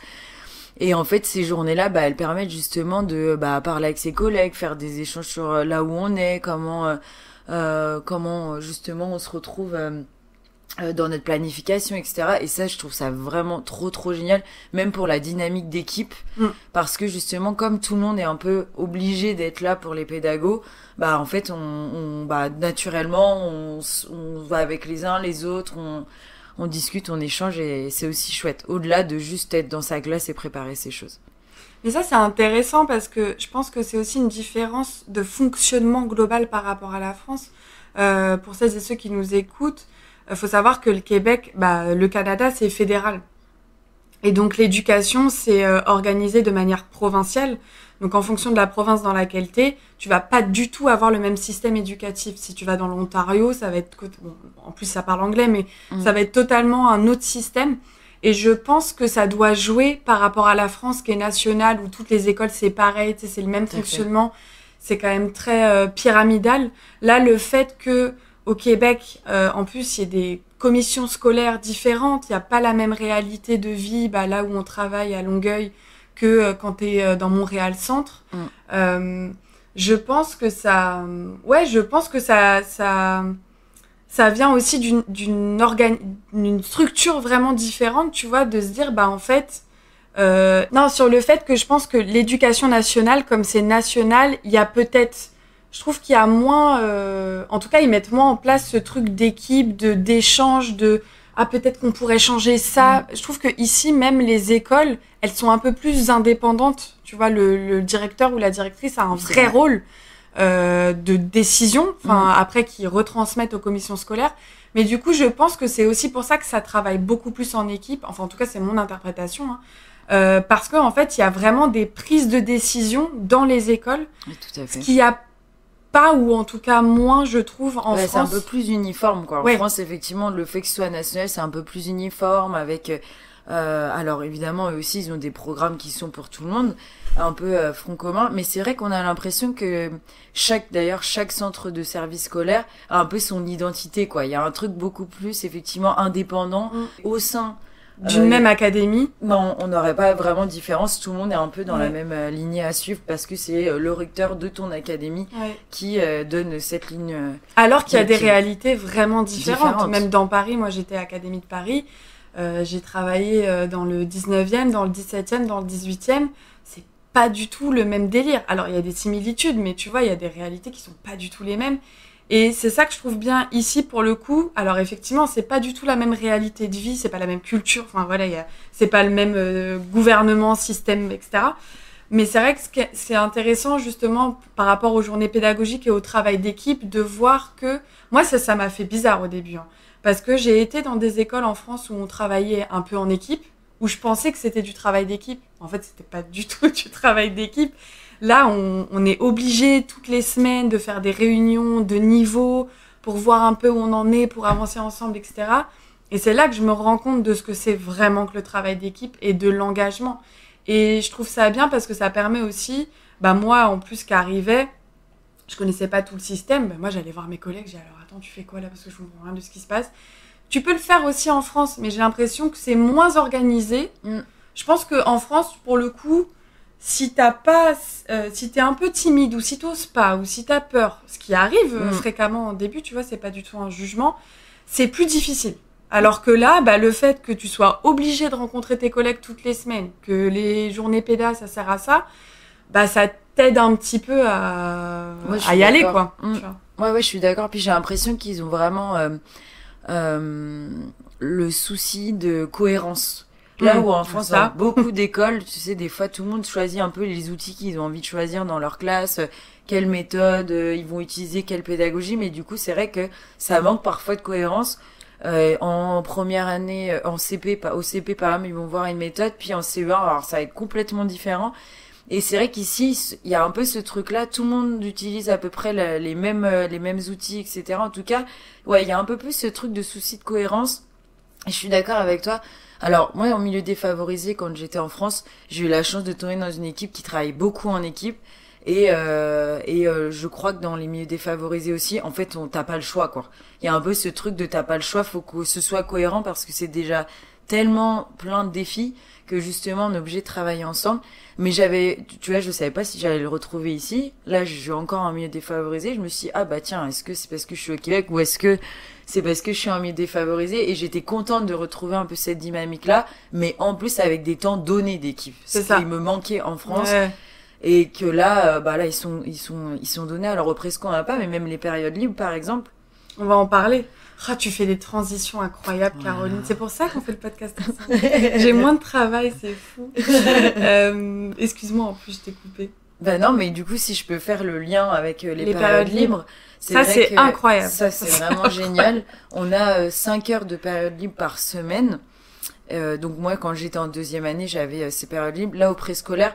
Et en fait, ces journées-là, elles permettent justement de parler avec ses collègues, faire des échanges sur là où on est, comment justement on se retrouve... dans notre planification, etc. Et ça, je trouve ça vraiment trop génial, même pour la dynamique d'équipe, parce que justement, comme tout le monde est un peu obligé d'être là pour les pédagogues, en fait, naturellement, on va avec les uns, les autres, on discute, on échange, et c'est aussi chouette, au-delà de juste être dans sa classe et préparer ses choses. Mais ça, c'est intéressant, parce que je pense que c'est aussi une différence de fonctionnement global par rapport à la France. Pour celles et ceux qui nous écoutent, il faut savoir que le Québec, le Canada, c'est fédéral. Et donc, l'éducation, c'est organisé de manière provinciale. Donc, en fonction de la province dans laquelle t'es, tu vas pas du tout avoir le même système éducatif. Si tu vas dans l'Ontario, ça va être... en plus, ça parle anglais, mais ça va être totalement un autre système. Et je pense que ça doit jouer par rapport à la France, qui est nationale, où toutes les écoles, c'est pareil, c'est le même fonctionnement. C'est quand même très pyramidal. Là, le fait que... Au Québec, en plus, il y a des commissions scolaires différentes. Il n'y a pas la même réalité de vie là où on travaille à Longueuil que quand tu es dans Montréal-Centre. Je pense que ça... Ouais, je pense que ça vient aussi d'une structure vraiment différente, tu vois, de se dire, en fait... non, sur le fait que je pense que l'éducation nationale, comme c'est national, il y a peut-être... Je trouve qu'il y a moins... en tout cas, ils mettent moins en place ce truc d'équipe, d'échange, peut-être qu'on pourrait changer ça. Je trouve que ici, même les écoles, elles sont un peu plus indépendantes. Tu vois, le directeur ou la directrice a un vrai rôle de décision, après qu'ils retransmettent aux commissions scolaires. Mais du coup, je pense que c'est aussi pour ça que ça travaille beaucoup plus en équipe. Enfin, en tout cas, c'est mon interprétation. Parce qu'en fait, il y a vraiment des prises de décision dans les écoles. Oui, tout à fait. Ce qu'il y a pas, ou en tout cas moins, je trouve, en France. C'est un peu plus uniforme, quoi. En France, effectivement, le fait que ce soit national, c'est un peu plus uniforme, avec... alors, évidemment, eux aussi, ils ont des programmes qui sont pour tout le monde, un peu front commun, mais c'est vrai qu'on a l'impression que chaque centre de service scolaire a un peu son identité, quoi. Il y a un truc beaucoup plus, effectivement, indépendant au sein... d'une même académie. Non, on n'aurait pas vraiment de différence. Tout le monde est un peu dans la même lignée à suivre, parce que c'est le recteur de ton académie qui donne cette ligne. Alors qu'il y a des réalités vraiment différentes. Même dans Paris, moi j'étais à Académie de Paris. J'ai travaillé dans le 19e, dans le 17e, dans le 18e. C'est pas du tout le même délire. Alors il y a des similitudes, mais tu vois, il y a des réalités qui sont pas du tout les mêmes. Et c'est ça que je trouve bien ici, pour le coup. Alors effectivement, c'est pas du tout la même réalité de vie, c'est pas la même culture, enfin voilà, c'est pas le même gouvernement, système, etc. Mais c'est vrai que c'est intéressant justement par rapport aux journées pédagogiques et au travail d'équipe, de voir que... Moi, ça m'a fait bizarre au début, parce que j'ai été dans des écoles en France où on travaillait un peu en équipe, où je pensais que c'était du travail d'équipe. En fait, c'était pas du tout du travail d'équipe. Là, on est obligé toutes les semaines de faire des réunions de niveau pour voir un peu où on en est, pour avancer ensemble, etc. Et c'est là que je me rends compte de ce que c'est vraiment que le travail d'équipe et de l'engagement. Et je trouve ça bien parce que ça permet aussi, moi en plus qu'arrivais, je connaissais pas tout le système, moi j'allais voir mes collègues, j'ai dit alors attends tu fais quoi là parce que je comprends rien de ce qui se passe. Tu peux le faire aussi en France, mais j'ai l'impression que c'est moins organisé. Je pense qu'en France, pour le coup, si t'es un peu timide ou si t'oses pas ou si t'as peur, ce qui arrive fréquemment au début, tu vois, c'est pas du tout un jugement, c'est plus difficile. Alors que là, le fait que tu sois obligé de rencontrer tes collègues toutes les semaines, que les journées pédas, ça sert à ça, ça t'aide un petit peu à y aller, quoi. Tu vois. Ouais, je suis d'accord. Puis j'ai l'impression qu'ils ont vraiment le souci de cohérence. Là où en France, dans beaucoup d'écoles, tu sais, des fois, tout le monde choisit un peu les outils qu'ils ont envie de choisir dans leur classe, quelle méthode ils vont utiliser, quelle pédagogie, mais du coup, c'est vrai que ça manque parfois de cohérence. En première année, au CP, par exemple, ils vont voir une méthode, puis en CE1, alors ça va être complètement différent. Et c'est vrai qu'ici, il y a un peu ce truc-là, tout le monde utilise à peu près les mêmes outils, etc. En tout cas, ouais, il y a un peu plus ce truc de souci de cohérence. Et je suis d'accord avec toi. Alors, moi, en milieu défavorisé, quand j'étais en France, j'ai eu la chance de tomber dans une équipe qui travaille beaucoup en équipe. Et je crois que dans les milieux défavorisés aussi, en fait, t'as pas le choix, quoi. Il y a un peu ce truc de t'as pas le choix, faut que ce soit cohérent parce que c'est déjà tellement plein de défis que justement on est obligé de travailler ensemble. Mais tu vois, je savais pas si j'allais le retrouver ici. Là, je suis encore en milieu défavorisé. Je me suis dit, tiens, est-ce que c'est parce que je suis au Québec ou est-ce que c'est parce que je suis en milieu défavorisé? Et j'étais contente de retrouver un peu cette dynamique-là, mais en plus avec des temps donnés d'équipe. C'est ça. Il me manquait en France. Ouais. Et que là, ils sont donnés. Alors au Presco on n'a pas, mais même les périodes libres, par exemple. On va en parler. Tu fais des transitions incroyables, Caroline. C'est pour ça qu'on fait le podcast ensemble. J'ai moins de travail, c'est fou. Excuse-moi, en plus, je t'ai coupé. Non, mais du coup, si je peux faire le lien avec les périodes libres, c'est incroyable. Ça, c'est vraiment génial. On a 5 heures de période libre par semaine. Donc moi, quand j'étais en deuxième année, j'avais ces périodes libres. Là, au préscolaire,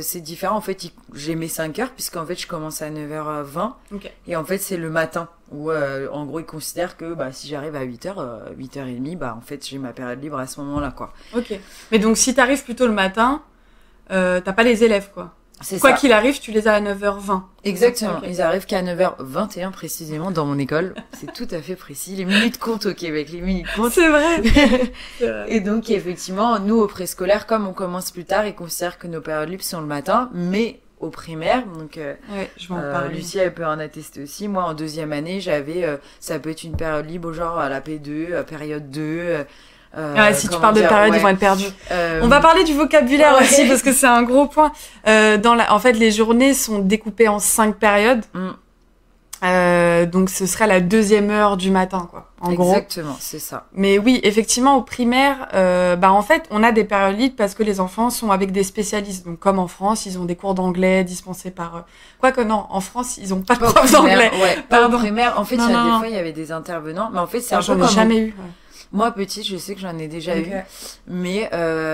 c'est différent. En fait, j'ai mes 5 heures, puisqu'en fait, je commence à 9h20. Okay. Et en fait, c'est le matin. Où, en gros, ils considèrent que si j'arrive à 8h, 8h30, en fait, j'ai ma période libre à ce moment-là, quoi. Ok. Mais donc, si t'arrives plutôt le matin, t'as pas les élèves, quoi. Quoi qu'il arrive, tu les as à 9h20. Exactement. Okay. Ils arrivent qu'à 9h21 précisément dans mon école. C'est tout à fait précis. Les minutes comptent au Québec. Les minutes comptent. C'est vrai. C'est vrai. Et donc, effectivement, nous, au préscolaire, comme on commence plus tard, ils considèrent que nos périodes libres sont le matin, mais au primaire, donc je vais en parler. Lucie elle peut en attester aussi. Moi en deuxième année j'avais ça peut être une période libre genre à la P2, période 2. Si tu parles de période, ils vont être perdus. On va parler du vocabulaire aussi parce que c'est un gros point. En fait, les journées sont découpées en 5 périodes. Donc ce serait la 2e heure du matin, quoi. En gros. Exactement, c'est ça. Mais oui, effectivement, au primaire, en fait, on a des périodes libres parce que les enfants sont avec des spécialistes. Donc comme en France, ils ont des cours d'anglais dispensés par. Quoique non, en France, ils ont pas de prof d'anglais. Ouais, pardon. Au primaire, en fait, des fois, il y avait des intervenants, mais en fait, c'est un peu comme. J'en ai jamais eu. Ouais. Moi, petite, je sais que j'en ai déjà eu, mais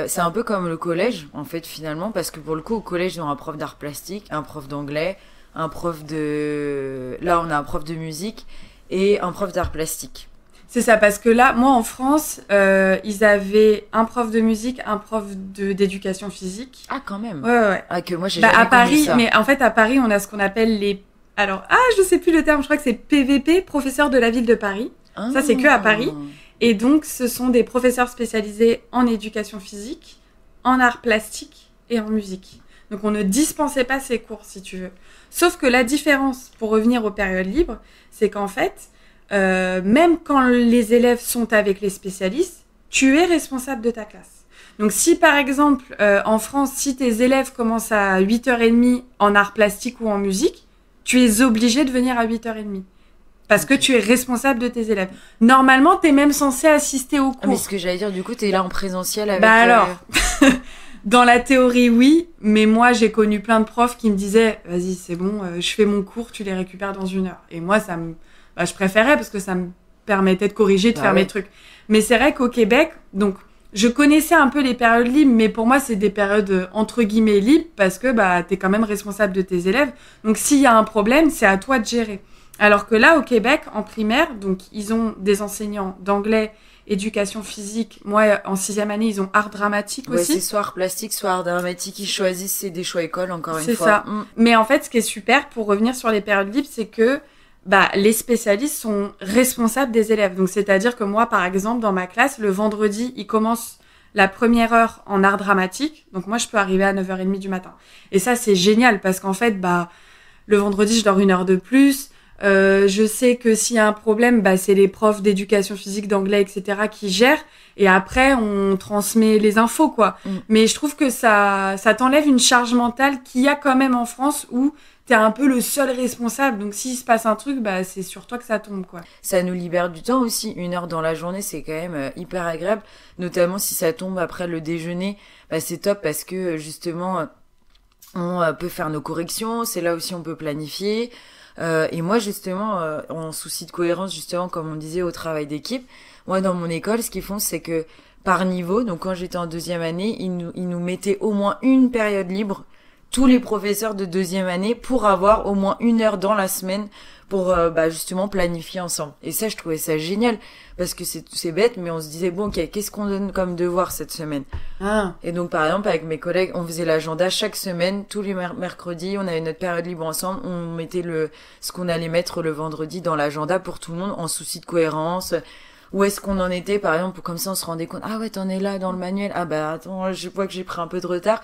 c'est un peu comme le collège, en fait, finalement, parce que pour le coup, au collège, ils ont un prof d'art plastique, un prof d'anglais, un prof de... Là, on a un prof de musique et un prof d'art plastique. C'est ça, parce que là, moi, en France, ils avaient un prof de musique, un prof d'éducation physique. Ah, quand même. Ouais. Ah, que moi, j'ai jamais à Paris, connu ça. Mais en fait, à Paris, on a ce qu'on appelle les... Alors, je sais plus le terme, je crois que c'est PVP, professeur de la ville de Paris. Ah. Ça, c'est que à Paris. Et donc, ce sont des professeurs spécialisés en éducation physique, en art plastique et en musique. Donc, on ne dispensait pas ces cours, si tu veux. Sauf que la différence, pour revenir aux périodes libres, c'est qu'en fait, même quand les élèves sont avec les spécialistes, tu es responsable de ta classe. Donc, si par exemple, en France, si tes élèves commencent à 8h30 en art plastique ou en musique, tu es obligé de venir à 8h30. Parce que tu es responsable de tes élèves. Normalement, t'es même censé assister au cours. Mais ce que j'allais dire, du coup, t'es là en présentiel avec... alors, dans la théorie, oui. Mais moi, j'ai connu plein de profs qui me disaient, vas-y, c'est bon, je fais mon cours, tu les récupères dans 1 heure. Et moi, je préférais parce que ça me permettait de corriger, de faire mes trucs. Mais c'est vrai qu'au Québec, donc, je connaissais un peu les périodes libres, mais pour moi, c'est des périodes entre guillemets libres parce que t'es quand même responsable de tes élèves. Donc, s'il y a un problème, c'est à toi de gérer. Alors que là, au Québec, en primaire, donc ils ont des enseignants d'anglais, éducation physique. Moi, en 6e année, ils ont art dramatique Ouais, aussi. c'est soit art plastique, soit art dramatique. Ils choisissent, c'est des choix école, encore une C'est fois. ça. Mais en fait, ce qui est super, pour revenir sur les périodes libres, c'est que les spécialistes sont responsables des élèves. Donc, c'est-à-dire que moi, par exemple, dans ma classe, le vendredi, ils commencent la première heure en art dramatique. Donc, moi, je peux arriver à 9h30 du matin. Et ça, c'est génial parce qu'en fait, le vendredi, je dors 1 heure de plus. Je sais que s'il y a un problème, c'est les profs d'éducation physique, d'anglais, etc. qui gèrent. Et après, on transmet les infos, quoi. Mais je trouve que ça t'enlève une charge mentale qu'il y a quand même en France où t'es un peu le seul responsable. Donc, s'il se passe un truc, c'est sur toi que ça tombe, quoi. Ça nous libère du temps aussi. 1 heure dans la journée, c'est quand même hyper agréable. Notamment si ça tombe après le déjeuner. C'est top parce que, justement, on peut faire nos corrections. C'est là aussi on peut planifier. Et moi, justement, en souci de cohérence, justement, comme on disait, au travail d'équipe, moi, dans mon école, ce qu'ils font, c'est que par niveau, donc quand j'étais en 2e année, ils nous mettaient au moins une période libre, tous les professeurs de 2e année, pour avoir au moins 1 heure dans la semaine pour justement planifier ensemble. Et ça, je trouvais ça génial, parce que c'est bête, mais on se disait, bon, ok, qu'est-ce qu'on donne comme devoir cette semaine ? Et donc, par exemple, avec mes collègues, on faisait l'agenda chaque semaine, tous les mercredis, on avait notre période libre ensemble, on mettait ce qu'on allait mettre le vendredi dans l'agenda pour tout le monde, en souci de cohérence. Où est-ce qu'on en était, par exemple, comme ça on se rendait compte, ah ouais, t'en es là dans le manuel, attends, je vois que j'ai pris un peu de retard.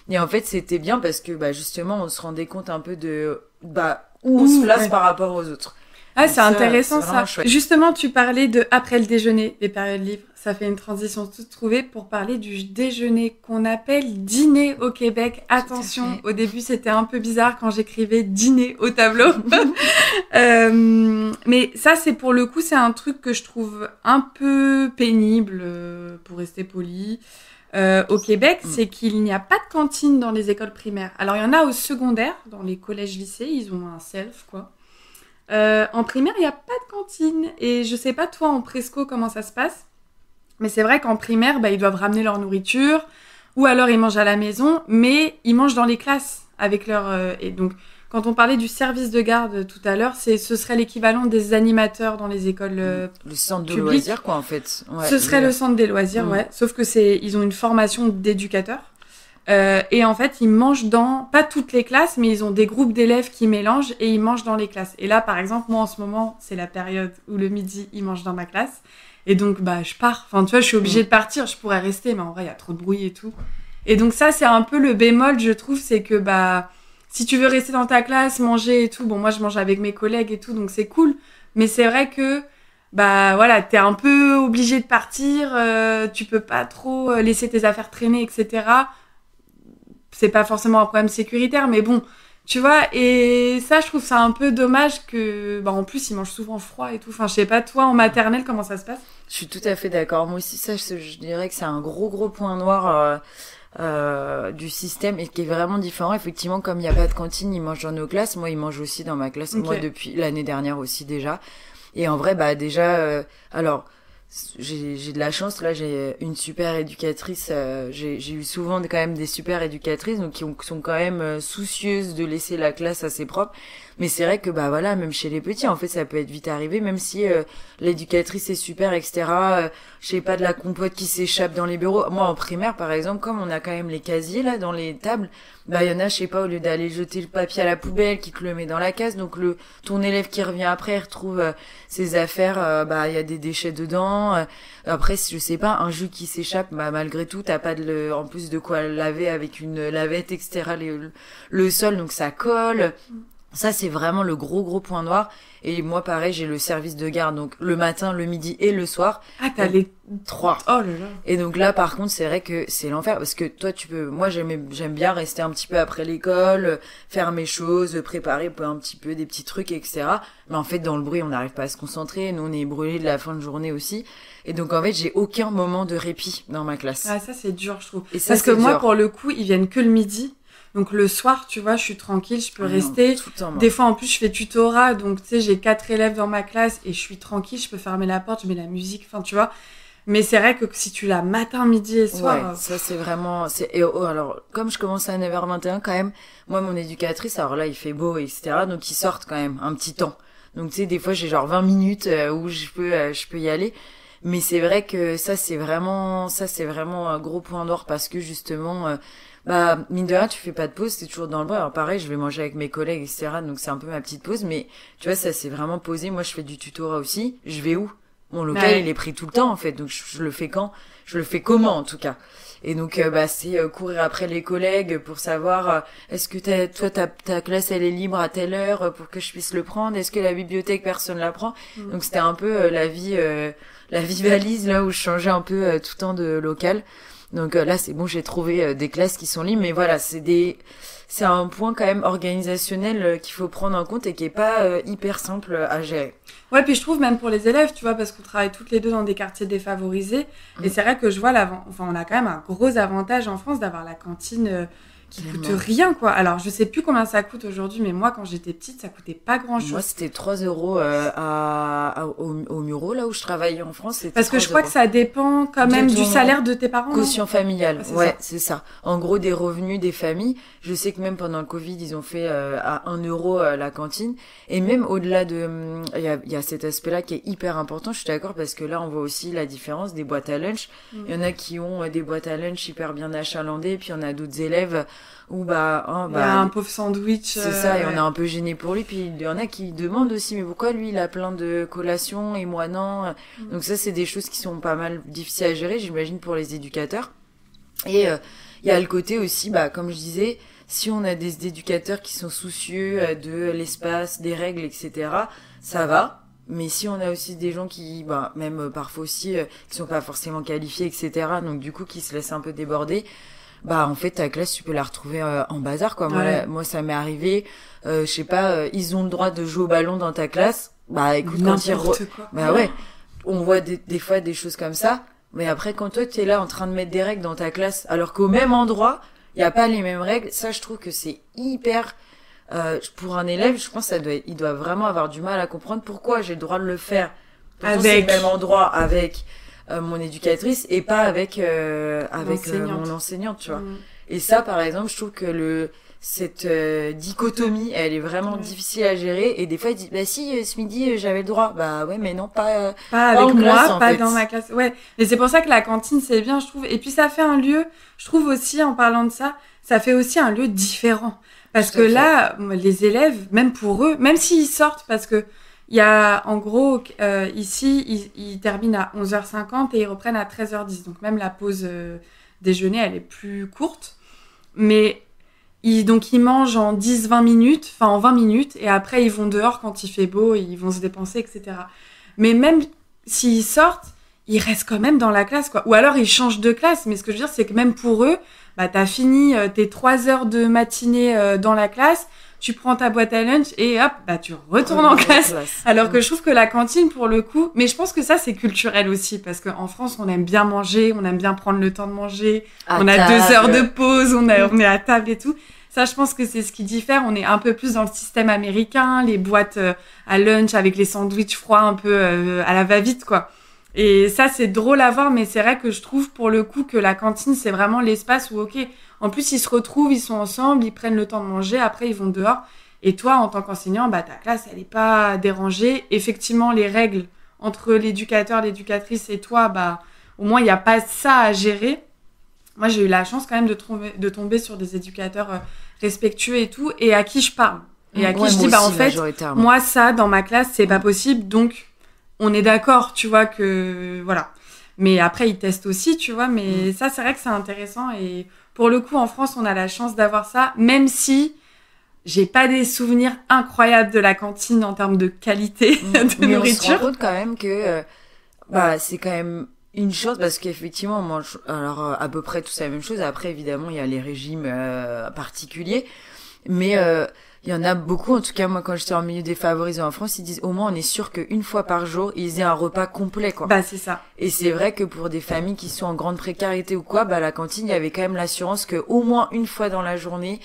Et en fait, c'était bien parce que, justement, on se rendait compte un peu de, où on se place par rapport aux autres. Ah, c'est intéressant, ça. Chouette. Justement, tu parlais de après le déjeuner, des périodes libres. Ça fait une transition toute trouvée pour parler du déjeuner qu'on appelle dîner au Québec. Attention, au début, c'était un peu bizarre quand j'écrivais dîner au tableau. Mais ça, c'est pour le coup, c'est un truc que je trouve un peu pénible, pour rester poli. Au Québec, c'est qu'il n'y a pas de cantine dans les écoles primaires. Alors, il y en a au secondaire, dans les collèges-lycées, ils ont un self, quoi. En primaire, il n'y a pas de cantine. Et je sais pas, toi, en présco, comment ça se passe. Mais c'est vrai qu'en primaire, ils doivent ramener leur nourriture. Ou alors, ils mangent à la maison. Mais ils mangent dans les classes avec leur... Et donc, quand on parlait du service de garde tout à l'heure, ce serait l'équivalent des animateurs dans les écoles le centre publiques. de loisirs, quoi, en fait. Ouais, ce serait le centre des loisirs, ouais. Sauf que ils ont une formation d'éducateurs. Et en fait, ils mangent pas toutes les classes, mais ils ont des groupes d'élèves qui mélangent et ils mangent dans les classes. Et là, par exemple, moi, en ce moment, c'est la période où le midi, ils mangent dans ma classe. Et donc, je pars. Enfin, tu vois, je suis obligée de partir. Je pourrais rester, mais en vrai, il y a trop de bruit et tout. Et donc, ça, c'est un peu le bémol, je trouve, c'est que, si tu veux rester dans ta classe, manger et tout, bon, moi, je mange avec mes collègues et tout, donc c'est cool. Mais c'est vrai que, voilà, t'es un peu obligé de partir. Tu peux pas trop laisser tes affaires traîner, etc. C'est pas forcément un problème sécuritaire, mais bon, tu vois, et ça, je trouve ça un peu dommage que, en plus, ils mangent souvent froid et tout. Enfin, je sais pas, toi, en maternelle, comment ça se passe ? Je suis tout à fait d'accord. Moi aussi, ça, je dirais que c'est un gros point noir du système et qui est vraiment différent. Effectivement, comme il n'y a pas de cantine, ils mangent dans nos classes. Moi, ils mangent aussi dans ma classe. Okay. Moi, depuis l'année dernière aussi déjà. Et en vrai, déjà, alors... J'ai de la chance, là j'ai une super éducatrice, j'ai eu souvent quand même des super éducatrices donc qui sont quand même soucieuses de laisser la classe assez propre, mais c'est vrai que voilà, même chez les petits en fait ça peut être vite arrivé, même si l'éducatrice est super, etc. Je sais pas, de la compote qui s'échappe dans les bureaux. Moi en primaire par exemple, comme on a quand même les casiers là dans les tables, il y en a, je sais pas, au lieu d'aller jeter le papier à la poubelle, qui te le met dans la case, donc ton élève qui revient après, il retrouve ses affaires, il y a des déchets dedans. Après, je sais pas, un jus qui s'échappe, malgré tout, t'as pas en plus de quoi laver avec une lavette, etc. Le sol, donc ça colle. Ça, c'est vraiment le gros point noir. Et moi, pareil, j'ai le service de garde, donc le matin, le midi et le soir. Ah, t'as les 3. Oh là là. Et donc là, par contre, c'est vrai que c'est l'enfer, parce que toi, moi, j'aime bien rester un petit peu après l'école, faire mes choses, préparer un petit peu des petits trucs, etc. Mais en fait, dans le bruit, on n'arrive pas à se concentrer. Nous, on est brûlés de la fin de journée aussi. Et donc, en fait, j'ai aucun moment de répit dans ma classe. Ah, ça, c'est dur, je trouve. Et ça, parce que moi, pour le coup, ils viennent que le midi. Donc le soir, tu vois, je suis tranquille, je peux rester. Tout le temps, moi. Des fois, en plus, je fais tutorat, donc tu sais, j'ai 4 élèves dans ma classe et je suis tranquille, je peux fermer la porte, je mets la musique, enfin, tu vois. Mais c'est vrai que si tu l'as matin, midi et soir... Ouais, ça c'est vraiment... alors, comme je commence à 9h21 quand même, moi, mon éducatrice, alors là, il fait beau, etc., donc ils sortent quand même un petit temps. Donc tu sais, des fois j'ai genre 20 minutes où je peux y aller. Mais c'est vrai que ça c'est vraiment un gros point d'or parce que justement bah mine de rien tu fais pas de pause, t'es toujours dans le bras. Alors pareil, je vais manger avec mes collègues etc. Donc c'est un peu ma petite pause, mais tu vois ça c'est vraiment posé. Moi je fais du tutorat aussi. Je vais où? Mon local il est pris tout le temps en fait, donc je le fais quand? Je le fais comment en tout cas? Et donc bah c'est courir après les collègues pour savoir est-ce que ta classe elle est libre à telle heure pour que je puisse le prendre, est-ce que la bibliothèque personne la prend. Donc c'était un peu la vie valise là où je changeais un peu tout le temps de local. Donc là c'est bon, j'ai trouvé des classes qui sont libres, mais voilà, c'est un point quand même organisationnel qu'il faut prendre en compte et qui est pas hyper simple à gérer. Ouais, puis je trouve même pour les élèves, tu vois, parce qu'on travaille toutes les deux dans des quartiers défavorisés, et c'est vrai que je vois on a quand même un gros avantage en France d'avoir la cantine qui coûte rien, quoi. Alors, je sais plus combien ça coûte aujourd'hui, mais moi, quand j'étais petite, ça coûtait pas grand-chose. Moi, c'était 3 euros au Muro, là où je travaillais en France. Parce que je crois que ça dépend quand même du salaire de tes parents. Quotient familial, c'est ça. En gros, des revenus des familles. Je sais que même pendant le Covid, ils ont fait à 1 euro la cantine. Et même au-delà de... Il y a cet aspect-là qui est hyper important, je suis d'accord, parce que là, on voit aussi la différence des boîtes à lunch. Il y en a qui ont des boîtes à lunch hyper bien achalandées, puis il y en a d'autres élèves où il y a un pauvre sandwich. C'est ça, et on est un peu gêné pour lui. Puis il y en a qui demandent aussi, mais pourquoi lui il a plein de collations et moi non? Donc ça, c'est des choses qui sont pas mal difficiles à gérer, j'imagine, pour les éducateurs. Et il y a le côté aussi, comme je disais, si on a des éducateurs qui sont soucieux de l'espace, des règles, etc., ça va. Mais si on a aussi des gens qui, même parfois aussi, qui sont pas forcément qualifiés, etc., donc du coup qui se laissent un peu déborder, en fait ta classe tu peux la retrouver en bazar quoi. Moi ça m'est arrivé, je sais pas, ils ont le droit de jouer au ballon dans ta classe, écoute, quand ils on voit des fois des choses comme ça, mais après quand toi t'es là en train de mettre des règles dans ta classe alors qu'au même endroit il y a pas les mêmes règles, ça je trouve que c'est hyper pour un élève, je pense il doit vraiment avoir du mal à comprendre pourquoi j'ai le droit de le faire c'est le même endroit avec mon éducatrice et pas avec mon enseignante, tu vois. Et ça par exemple, je trouve que cette dichotomie, elle est vraiment difficile à gérer, et des fois il dit si ce midi j'avais le droit, ouais mais non, pas avec moi, pas dans ma classe. Ouais, mais c'est pour ça que la cantine c'est bien, je trouve. Et puis ça fait un lieu, je trouve aussi, en parlant de ça, ça fait aussi un lieu différent, parce que là les élèves, même pour eux, même s'ils sortent, parce que il y a, en gros, ici, ils terminent à 11h50 et ils reprennent à 13h10. Donc, même la pause déjeuner, elle est plus courte. Mais, ils mangent en 10-20 minutes, enfin, en 20 minutes. Et après, ils vont dehors quand il fait beau, ils vont se dépenser, etc. Mais même s'ils sortent, ils restent quand même dans la classe, quoi. Ou alors, ils changent de classe. Mais ce que je veux dire, c'est que même pour eux, t'as fini tes 3 heures de matinée dans la classe. Tu prends ta boîte à lunch et hop, tu retournes en classe. Alors que je trouve que la cantine, pour le coup, mais je pense que ça, c'est culturel aussi, parce qu'en France, on aime bien manger, on aime bien prendre le temps de manger, on a 2 heures de pause, on est à table et tout. Ça, je pense que c'est ce qui diffère. On est un peu plus dans le système américain, les boîtes à lunch avec les sandwichs froids un peu à la va-vite, quoi. Et ça, c'est drôle à voir, mais c'est vrai que je trouve, pour le coup, que la cantine, c'est vraiment l'espace où, ok, en plus, ils se retrouvent, ils sont ensemble, ils prennent le temps de manger, après, ils vont dehors. Et toi, en tant qu'enseignant, ta classe, elle est pas dérangée. Effectivement, les règles entre l'éducateur, l'éducatrice et toi, au moins, il n'y a pas ça à gérer. Moi, j'ai eu la chance quand même de tomber sur des éducateurs respectueux et tout, et à qui je parle. Et à qui je dis, en fait, moi, ça, dans ma classe, c'est pas possible, donc on est d'accord, tu vois, que... Voilà. Mais après, ils testent aussi, tu vois, mais ça, c'est vrai que c'est intéressant, et pour le coup, en France, on a la chance d'avoir ça, même si j'ai pas des souvenirs incroyables de la cantine en termes de qualité de nourriture. On se rend compte quand même que c'est quand même une chose, parce qu'effectivement, on mange à peu près tous la même chose. Après, évidemment, il y a les régimes particuliers, mais il y en a beaucoup, en tout cas moi quand j'étais en milieu défavorisé en France, ils disent au moins on est sûr qu'une fois par jour ils aient un repas complet, quoi. C'est ça. Et c'est vrai que pour des familles qui sont en grande précarité ou quoi, la cantine, il y avait quand même l'assurance que au moins une fois dans la journée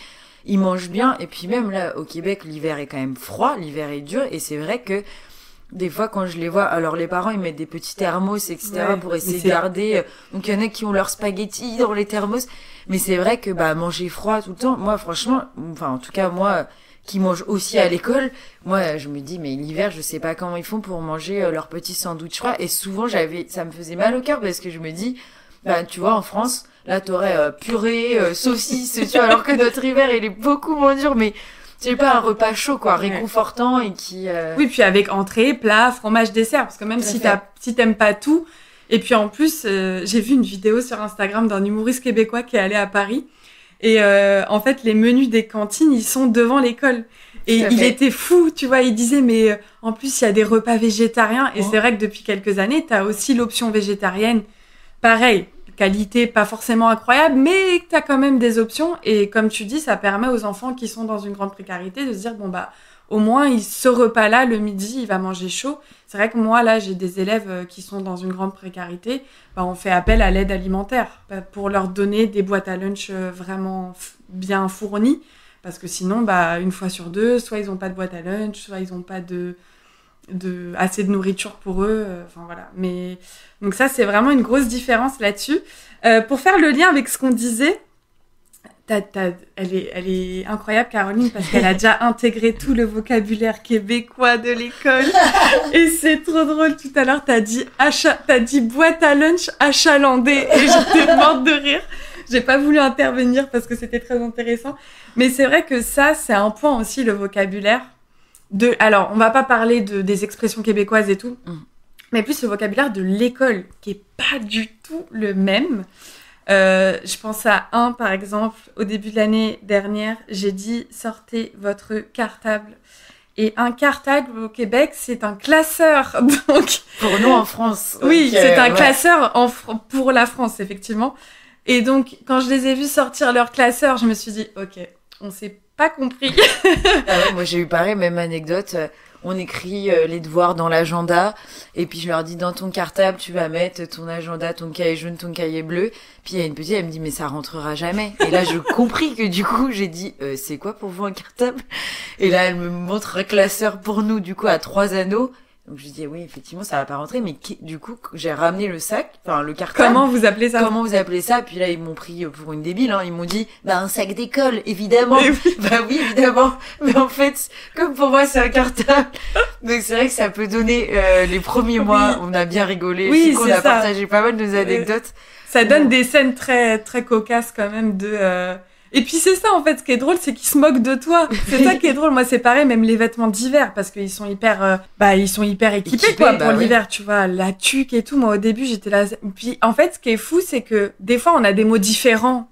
ils mangent bien. Et puis même là au Québec, l'hiver est quand même froid, l'hiver est dur, et c'est vrai que des fois quand je les vois, alors les parents ils mettent des petits thermos, etc. pour essayer de garder, donc il y en a qui ont leurs spaghettis dans les thermos, mais c'est vrai que manger froid tout le temps, moi franchement, en tout cas moi qui mangent aussi à l'école. Moi, je me dis, mais l'hiver, je sais pas comment ils font pour manger leur petit sandwich froid. Et souvent, ça me faisait mal au cœur parce que je me dis, bah, tu vois, en France, là, t'aurais purée, saucisse, tu vois, alors que notre hiver, il est beaucoup moins dur, mais c'est pas un repas chaud, quoi, réconfortant et qui... Oui, puis avec entrée, plat, fromage, dessert, parce que même si t'aimes pas tout, et puis en plus, j'ai vu une vidéo sur Instagram d'un humoriste québécois qui est allé à Paris, et en fait, les menus des cantines, ils sont devant l'école. Et il était fou, tu vois, il disait, mais en plus, il y a des repas végétariens, et c'est vrai que depuis quelques années, t'as aussi l'option végétarienne. Pareil, qualité pas forcément incroyable, mais t'as quand même des options. Et comme tu dis, ça permet aux enfants qui sont dans une grande précarité de se dire, bon bah, au moins, ce repas-là, le midi, il va manger chaud. C'est vrai que moi, là, j'ai des élèves qui sont dans une grande précarité. Bah, on fait appel à l'aide alimentaire pour leur donner des boîtes à lunch vraiment bien fournies. Parce que sinon, bah, une fois sur deux, soit ils ont pas de boîte à lunch, soit ils ont pas assez de nourriture pour eux. Enfin, voilà. Mais, donc ça, c'est vraiment une grosse différence là-dessus. Pour faire le lien avec ce qu'on disait, elle est incroyable, Caroline, parce qu'elle a déjà intégré tout le vocabulaire québécois de l'école. Et c'est trop drôle. Tout à l'heure, t'as dit boîte à lunch achalandée. Et j'étais morte de rire. J'ai pas voulu intervenir parce que c'était très intéressant. Mais c'est vrai que ça, c'est un point aussi, le vocabulaire. Alors, on va pas parler des expressions québécoises et tout, mais plus le vocabulaire de l'école, qui est pas du tout le même. Je pense à par exemple, au début de l'année dernière, j'ai dit « sortez votre cartable ». Et un cartable au Québec, c'est un classeur. Donc, pour nous en France. Oui, c'est un classeur pour la France, effectivement. Et donc, quand je les ai vus sortir leur classeur, je me suis dit « ok, on s'est pas compris ». Moi, j'ai eu pareil, même anecdote. On écrit les devoirs dans l'agenda et puis je leur dis dans ton cartable tu vas mettre ton agenda, ton cahier jaune, ton cahier bleu. Puis il y a une petite, elle me dit mais ça rentrera jamais. Et là je compris que du coup j'ai dit c'est quoi pour vous un cartable? Et là elle me montre un classeur pour nous du coup à 3 anneaux. Donc je dis oui effectivement ça va pas rentrer, mais du coup j'ai ramené le sac, enfin le cartable. Comment vous appelez ça? Comment vous appelez ça? Puis là ils m'ont pris pour une débile, hein. Ils m'ont dit bah un sac d'école évidemment. Bah oui évidemment, mais en fait comme pour moi c'est un cartable. Donc c'est vrai que ça peut donner les premiers mois, on a bien rigolé, oui, on a partagé pas mal de nos anecdotes. Ça donne des scènes très très cocasses quand même Et puis c'est ça en fait, ce qui est drôle, c'est qu'ils se moquent de toi. C'est ça qui est drôle. Moi c'est pareil, même les vêtements d'hiver, parce qu'ils sont hyper équipés quoi pour l'hiver, tu vois, la tuque et tout. Moi au début j'étais là. Puis en fait ce qui est fou, c'est que des fois on a des mots différents,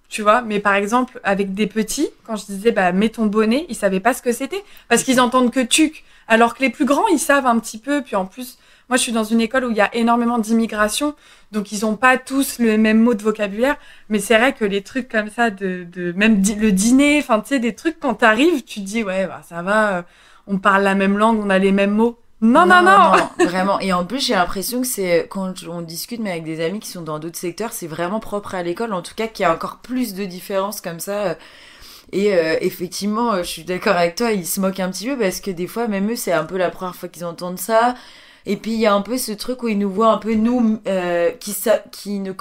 tu vois. Mais par exemple avec des petits, quand je disais mets ton bonnet, ils savaient pas ce que c'était parce qu'ils entendent que tuque, alors que les plus grands ils savent un petit peu. Puis en plus moi, je suis dans une école où il y a énormément d'immigration, donc ils ont pas tous le même mot de vocabulaire, mais c'est vrai que les trucs comme ça, même le dîner, enfin, tu sais, des trucs, quand t'arrives, tu te dis, ouais, bah, ça va, on parle la même langue, on a les mêmes mots. Non, vraiment. Et en plus, j'ai l'impression que c'est, quand on discute, mais avec des amis qui sont dans d'autres secteurs, c'est vraiment propre à l'école, en tout cas, qu'il y a encore plus de différences comme ça. Et effectivement, je suis d'accord avec toi, ils se moquent un petit peu, parce que des fois, même eux, c'est un peu la première fois qu'ils entendent ça. Et puis il y a un peu ce truc où ils nous voient un peu nous qui ne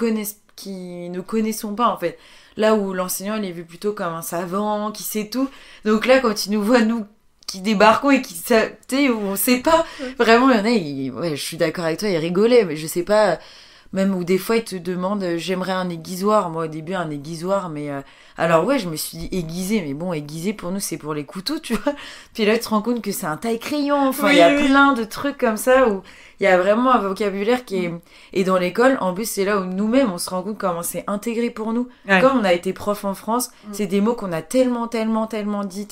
connaissons pas en fait. Là où l'enseignant il est vu plutôt comme un savant qui sait tout. Donc là quand ils nous voient nous qui débarquons et qui tu sais où on sait pas vraiment, il y en a je suis d'accord avec toi, ils rigolaient, mais je sais pas, même où des fois ils te demandent j'aimerais un aiguisoir. Moi au début un aiguisoir, mais alors ouais, je me suis dit aiguisé, mais bon, aiguisé pour nous c'est pour les couteaux, tu vois. Puis là tu te rends compte que c'est un taille-crayon, enfin il y a plein de trucs comme ça où il y a vraiment un vocabulaire qui est... Et dans l'école, en plus c'est là où nous-mêmes on se rend compte comment c'est intégré pour nous. Ouais. Comme on a été prof en France, c'est des mots qu'on a tellement dit.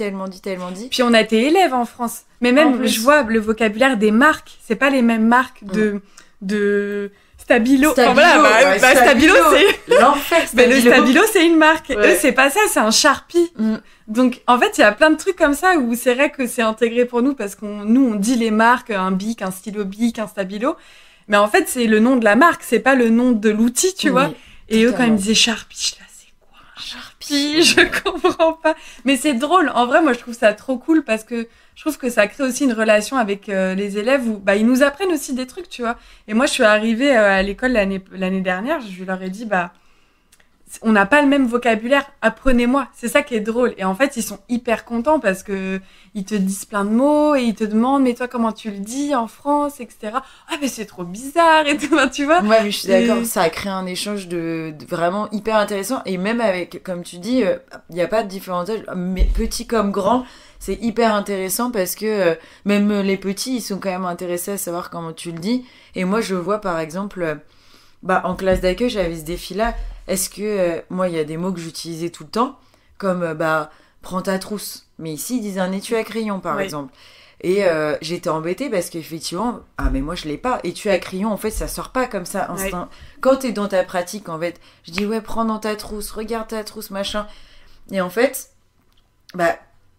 Puis on a été élève en France. Mais même je vois le vocabulaire des marques, c'est pas les mêmes marques de Stabilo. Voilà, Stabilo, c'est l'enfer. Mais le Stabilo, c'est une marque. Ouais. Eux, c'est pas ça, c'est un Sharpie. Donc, en fait, il y a plein de trucs comme ça où c'est vrai que c'est intégré pour nous parce on dit les marques, un Bic, un stylo Bic, un Stabilo. Mais en fait, c'est le nom de la marque, c'est pas le nom de l'outil, tu vois. Et eux, quand ils me disaient Sharpie, je suis là, c'est quoi un Sharpie? Je comprends pas. Mais c'est drôle. En vrai, moi, je trouve ça trop cool parce que je trouve que ça crée aussi une relation avec les élèves où ils nous apprennent aussi des trucs, tu vois. Et moi, je suis arrivée à l'école l'année dernière, je leur ai dit, on n'a pas le même vocabulaire, apprenez-moi. C'est ça qui est drôle. Et en fait, ils sont hyper contents parce que ils te disent plein de mots et ils te demandent, mais toi, comment tu le dis en France, etc. Ah, mais c'est trop bizarre et tout, tu vois. Ouais, mais je suis d'accord, ça a créé un échange de vraiment hyper intéressant. Et même avec, comme tu dis, il n'y a pas de différence d'âge, mais petit comme grand, c'est hyper intéressant parce que même les petits, ils sont quand même intéressés à savoir comment tu le dis. Et moi, je vois par exemple, en classe d'accueil, j'avais ce défi-là. Est-ce que, moi, il y a des mots que j'utilisais tout le temps, comme, prends ta trousse. Mais ici, ils disent un étui à crayon, par exemple. Et j'étais embêtée parce qu'effectivement, mais moi, je l'ai pas. Étui à crayon, en fait, ça sort pas comme ça, instinct. Ouais. Quand t'es dans ta pratique, en fait, je dis, ouais, prends dans ta trousse, regarde ta trousse, machin. Et en fait,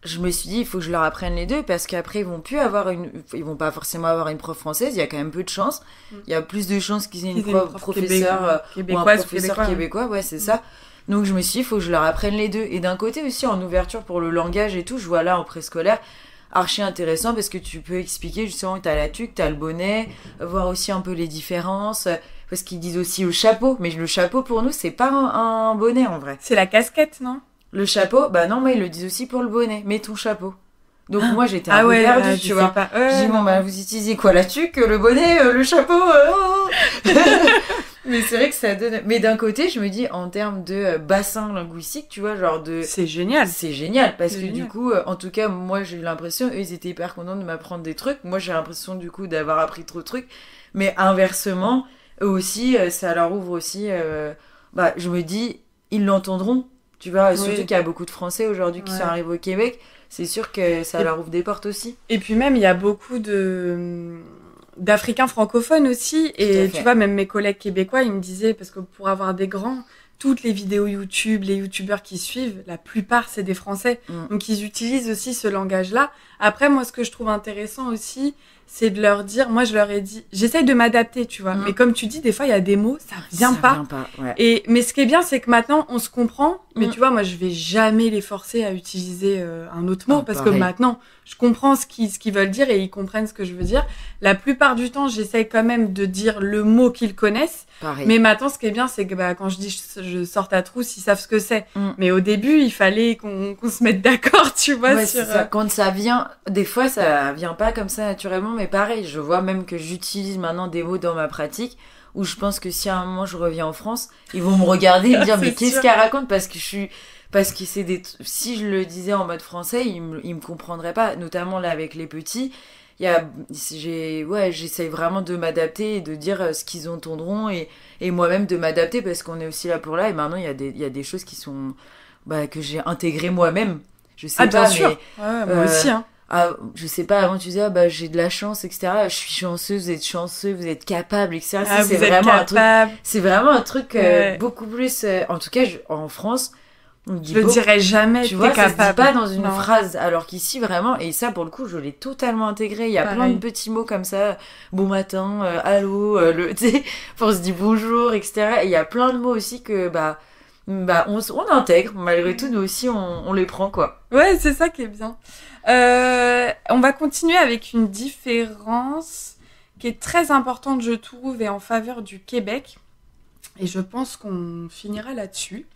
je me suis dit, il faut que je leur apprenne les deux parce qu'après, ils vont pas forcément avoir une prof française. Il y a quand même peu de chance. Il y a plus de chances qu'ils aient une professeur ou un professeur québécois. Ouais, c'est ça. Donc, je me suis dit, il faut que je leur apprenne les deux. Et d'un côté aussi, en ouverture pour le langage et tout, je vois là, en préscolaire, archi intéressant parce que tu peux expliquer justement que t'as la tuque, t'as le bonnet, voir aussi un peu les différences. Parce qu'ils disent aussi le chapeau. Mais le chapeau, pour nous, c'est pas un bonnet, en vrai. C'est la casquette, non? Le chapeau, non, mais ils le disent aussi pour le bonnet. Mets ton chapeau. Donc moi, j'étais un peu perdue, tu vois. Je dis, vous utilisez quoi, la tuque, le bonnet, le chapeau Mais c'est vrai que ça donne... Mais d'un côté, je me dis, en termes de bassin linguistique, tu vois, genre de... C'est génial. C'est génial, parce que du coup, en tout cas, moi, j'ai eu l'impression, eux, ils étaient hyper contents de m'apprendre des trucs. Moi, j'ai l'impression, du coup, d'avoir appris trop de trucs. Mais inversement, eux aussi, ça leur ouvre aussi... je me dis, ils l'entendront. Tu vois, surtout qu'il y a beaucoup de Français aujourd'hui qui sont arrivés au Québec, c'est sûr que ça leur ouvre des portes aussi. Et puis même, il y a beaucoup d'Africains francophones aussi, et tu vois, même mes collègues québécois, ils me disaient, parce que pour avoir des grands, toutes les vidéos YouTube, les youtubeurs qui suivent, la plupart, c'est des Français. Donc, ils utilisent aussi ce langage-là. Après, moi, ce que je trouve intéressant aussi, c'est de leur dire, moi, je leur ai dit, j'essaye de m'adapter, tu vois. Mais comme tu dis, des fois, il y a des mots, ça vient pas. Ouais. Mais ce qui est bien, c'est que maintenant, on se comprend. Mais tu vois, moi, je vais jamais les forcer à utiliser un autre mot, parce que maintenant, je comprends ce qu'ils veulent dire et ils comprennent ce que je veux dire. La plupart du temps, j'essaye quand même de dire le mot qu'ils connaissent. Pareil. Mais maintenant, ce qui est bien, c'est que quand je dis je sors ta trousse, ils savent ce que c'est. Mais au début, il fallait qu'on se mette d'accord, tu vois. Sur... ça. Quand ça vient, des fois, ça vient pas comme ça naturellement, mais pareil, je vois même que j'utilise maintenant des mots dans ma pratique où je pense que si à un moment je reviens en France, ils vont me regarder et me dire mais qu'est-ce qu'elle raconte, parce que c'est si je le disais en mode français, ils me comprendraient pas, notamment là avec les petits. J'essaye vraiment de m'adapter et de dire ce qu'ils entendront et moi-même de m'adapter parce qu'on est aussi là pour là. Et maintenant, il y a des choses qui sont que j'ai intégrées moi-même. Je sais pas, bien sûr. Moi aussi, hein. Je sais pas, avant tu disais j'ai de la chance, etc. Je suis chanceuse, vous êtes chanceux, vous êtes capable, etc. C'est vraiment un truc beaucoup plus. En tout cas, en France, je le dirais jamais. Tu vois, capable. Ça se dit pas dans une phrase, alors qu'ici vraiment, et ça pour le coup, je l'ai totalement intégré. Il y a plein de petits mots comme ça, bon matin, allô, tu sais, on se dit bonjour, etc. Et il y a plein de mots aussi que on intègre malgré tout. Nous aussi, on les prend quoi. Ouais, c'est ça qui est bien. On va continuer avec une différence qui est très importante, je trouve, et en faveur du Québec. Et je pense qu'on finira là-dessus.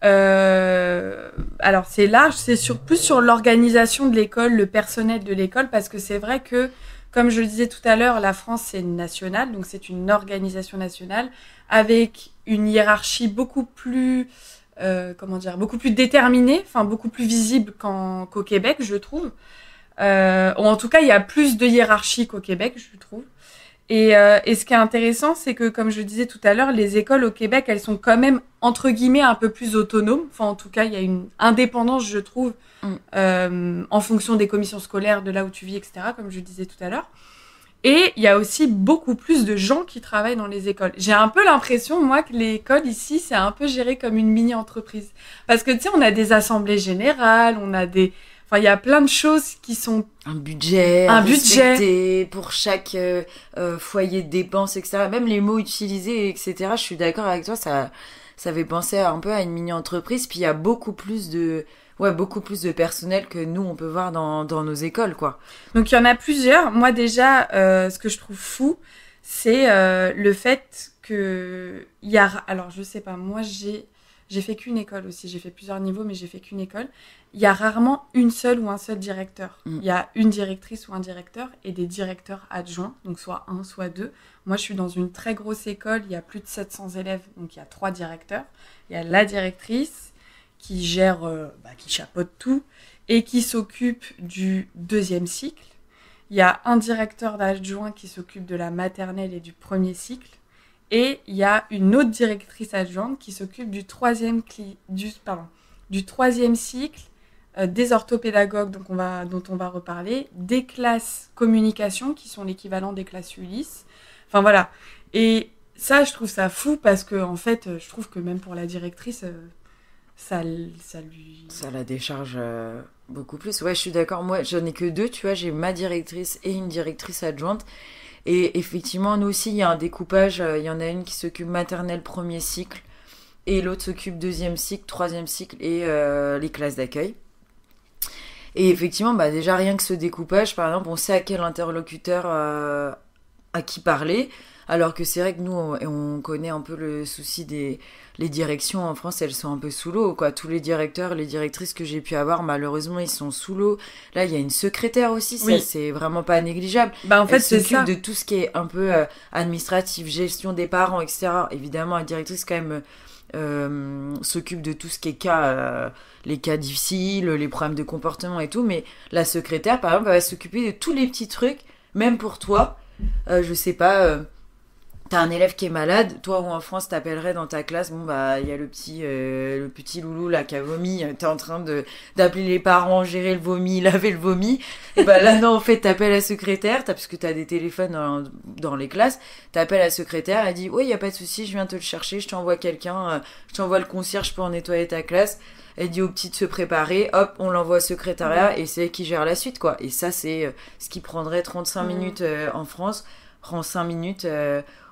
Alors c'est large, c'est plus sur l'organisation de l'école, le personnel de l'école, parce que c'est vrai que, comme je le disais tout à l'heure, la France c'est national, donc c'est une organisation nationale avec une hiérarchie beaucoup plus beaucoup plus déterminée, enfin beaucoup plus visible qu'au Québec, je trouve. Ou en tout cas, il y a plus de hiérarchie qu'au Québec, je trouve. Et ce qui est intéressant, c'est que, comme je disais tout à l'heure, les écoles au Québec, elles sont quand même, entre guillemets, un peu plus autonomes. Enfin, en tout cas, il y a une indépendance, je trouve, en fonction des commissions scolaires, de là où tu vis, etc., comme je disais tout à l'heure. Et il y a aussi beaucoup plus de gens qui travaillent dans les écoles. J'ai un peu l'impression, moi, que l'école ici, c'est un peu géré comme une mini-entreprise. Parce que, tu sais, on a des assemblées générales, on a des... Enfin, il y a plein de choses qui sont... Un budget pour chaque foyer de dépenses, etc. Même les mots utilisés, etc. Je suis d'accord avec toi, ça fait penser un peu à une mini-entreprise. Puis il y a beaucoup plus de personnel que nous, on peut voir dans nos écoles, quoi. Donc, il y en a plusieurs. Moi, déjà, ce que je trouve fou, c'est le fait que... Alors, je sais pas, moi, J'ai fait qu'une école aussi. J'ai fait plusieurs niveaux, mais j'ai fait qu'une école. Il y a rarement une seule ou un seul directeur. Il y a une directrice ou un directeur et des directeurs adjoints, donc soit un, soit deux. Moi, je suis dans une très grosse école. Il y a plus de 700 élèves, donc il y a 3 directeurs. Il y a la directrice qui gère, qui chapeaute tout et qui s'occupe du 2e cycle. Il y a un directeur adjoint qui s'occupe de la maternelle et du 1er cycle. Et il y a une autre directrice adjointe qui s'occupe du 3e cycle, des orthopédagogues dont on va reparler, des classes communication qui sont l'équivalent des classes Ulysse. Enfin voilà. Et ça, je trouve ça fou parce que en fait, je trouve que même pour la directrice, ça la décharge beaucoup plus. Ouais, je suis d'accord. Moi, j'en ai que 2, tu vois. J'ai ma directrice et une directrice adjointe. Et effectivement, nous aussi, il y a un découpage. Il y en a une qui s'occupe maternelle 1er cycle et l'autre s'occupe 2e cycle, 3e cycle et les classes d'accueil. Et effectivement, déjà rien que ce découpage, par exemple, on sait à quel interlocuteur à qui parler. Alors que c'est vrai que nous, on connaît un peu le souci les directions en France, elles sont un peu sous l'eau, quoi. Tous les directeurs, les directrices que j'ai pu avoir, malheureusement, ils sont sous l'eau. Là, il y a une secrétaire aussi, ça, c'est vraiment pas négligeable. En fait, c'est ça. Elle s'occupe de tout ce qui est un peu administratif, gestion des parents, etc. Évidemment, la directrice, quand même, s'occupe de tout ce qui est les cas difficiles, les problèmes de comportement et tout. Mais la secrétaire, par exemple, elle va s'occuper de tous les petits trucs, même pour toi. Je sais pas... T'as un élève qui est malade, toi ou en France t'appellerais dans ta classe, il y a le petit loulou là qui a vomi, t'es en train d'appeler les parents, gérer le vomi, laver le vomi, et là non en fait t'appelles la secrétaire, parce que t'as des téléphones dans les classes, t'appelles la secrétaire, elle dit ouais y a pas de souci, je viens te le chercher, je t'envoie quelqu'un, je t'envoie le concierge pour nettoyer ta classe, elle dit aux petits de se préparer, hop on l'envoie au secrétariat et c'est elle qui gère la suite quoi, et ça c'est ce qui prendrait 35 minutes en France, prend 5 minutes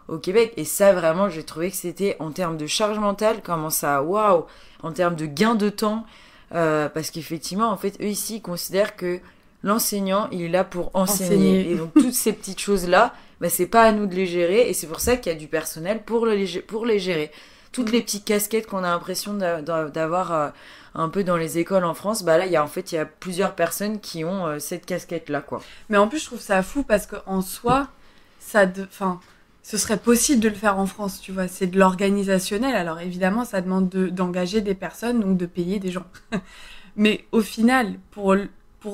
au Québec. Et ça, vraiment, j'ai trouvé que c'était, en termes de charge mentale, comment ça, waouh, en termes de gain de temps, parce qu'effectivement, en fait, eux ici, ils considèrent que l'enseignant, il est là pour enseigner. Et donc, toutes ces petites choses-là, c'est pas à nous de les gérer, et c'est pour ça qu'il y a du personnel pour les gérer. Toutes les petites casquettes qu'on a l'impression d'avoir un peu dans les écoles en France, là, il y a plusieurs personnes qui ont cette casquette-là, quoi. Mais en plus, je trouve ça fou, parce qu'en soi, ce serait possible de le faire en France, tu vois. C'est de l'organisationnel. Alors évidemment, ça demande d'engager des personnes, donc de payer des gens. Mais au final, pour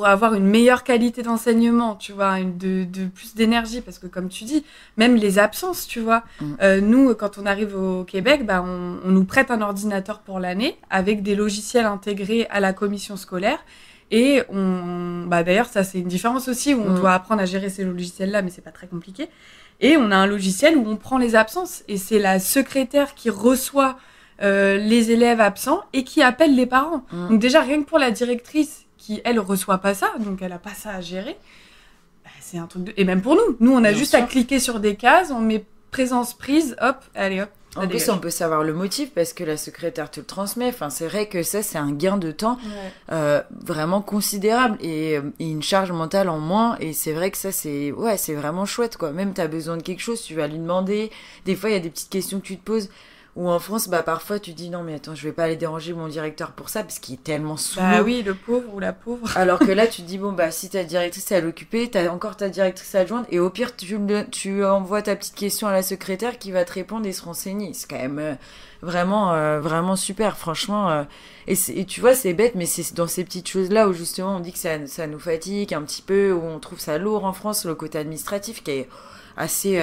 avoir une meilleure qualité d'enseignement, tu vois, de plus d'énergie, parce que comme tu dis, même les absences, tu vois. Nous, quand on arrive au Québec, on nous prête un ordinateur pour l'année avec des logiciels intégrés à la commission scolaire. Et d'ailleurs, ça c'est une différence aussi où on doit apprendre à gérer ces logiciels-là, mais c'est pas très compliqué. Et on a un logiciel où on prend les absences. Et c'est la secrétaire qui reçoit les élèves absents et qui appelle les parents. Donc déjà, rien que pour la directrice qui, elle, reçoit pas ça, donc elle a pas ça à gérer, c'est un truc de... Et même pour nous. Nous, on a juste à cliquer sur des cases, on met présence prise, hop, allez hop. En plus, on peut savoir le motif parce que la secrétaire te le transmet. Enfin, c'est vrai que ça, c'est un gain de temps vraiment considérable et une charge mentale en moins. Et c'est vrai que ça, c'est vraiment chouette, quoi. Même t'as besoin de quelque chose, tu vas lui demander. Des fois, il y a des petites questions que tu te poses. Ou en France, parfois, tu dis non, mais attends, je vais pas aller déranger mon directeur pour ça parce qu'il est tellement sous l'eau. Oui, le pauvre ou la pauvre. Alors que là, tu te dis si ta directrice elle est occupée, t'as encore ta directrice adjointe et au pire, tu envoies ta petite question à la secrétaire qui va te répondre et se renseigner. C'est quand même vraiment super, franchement. Et tu vois, c'est bête, mais c'est dans ces petites choses-là où justement on dit que ça nous fatigue un petit peu, où on trouve ça lourd en France, le côté administratif qui est assez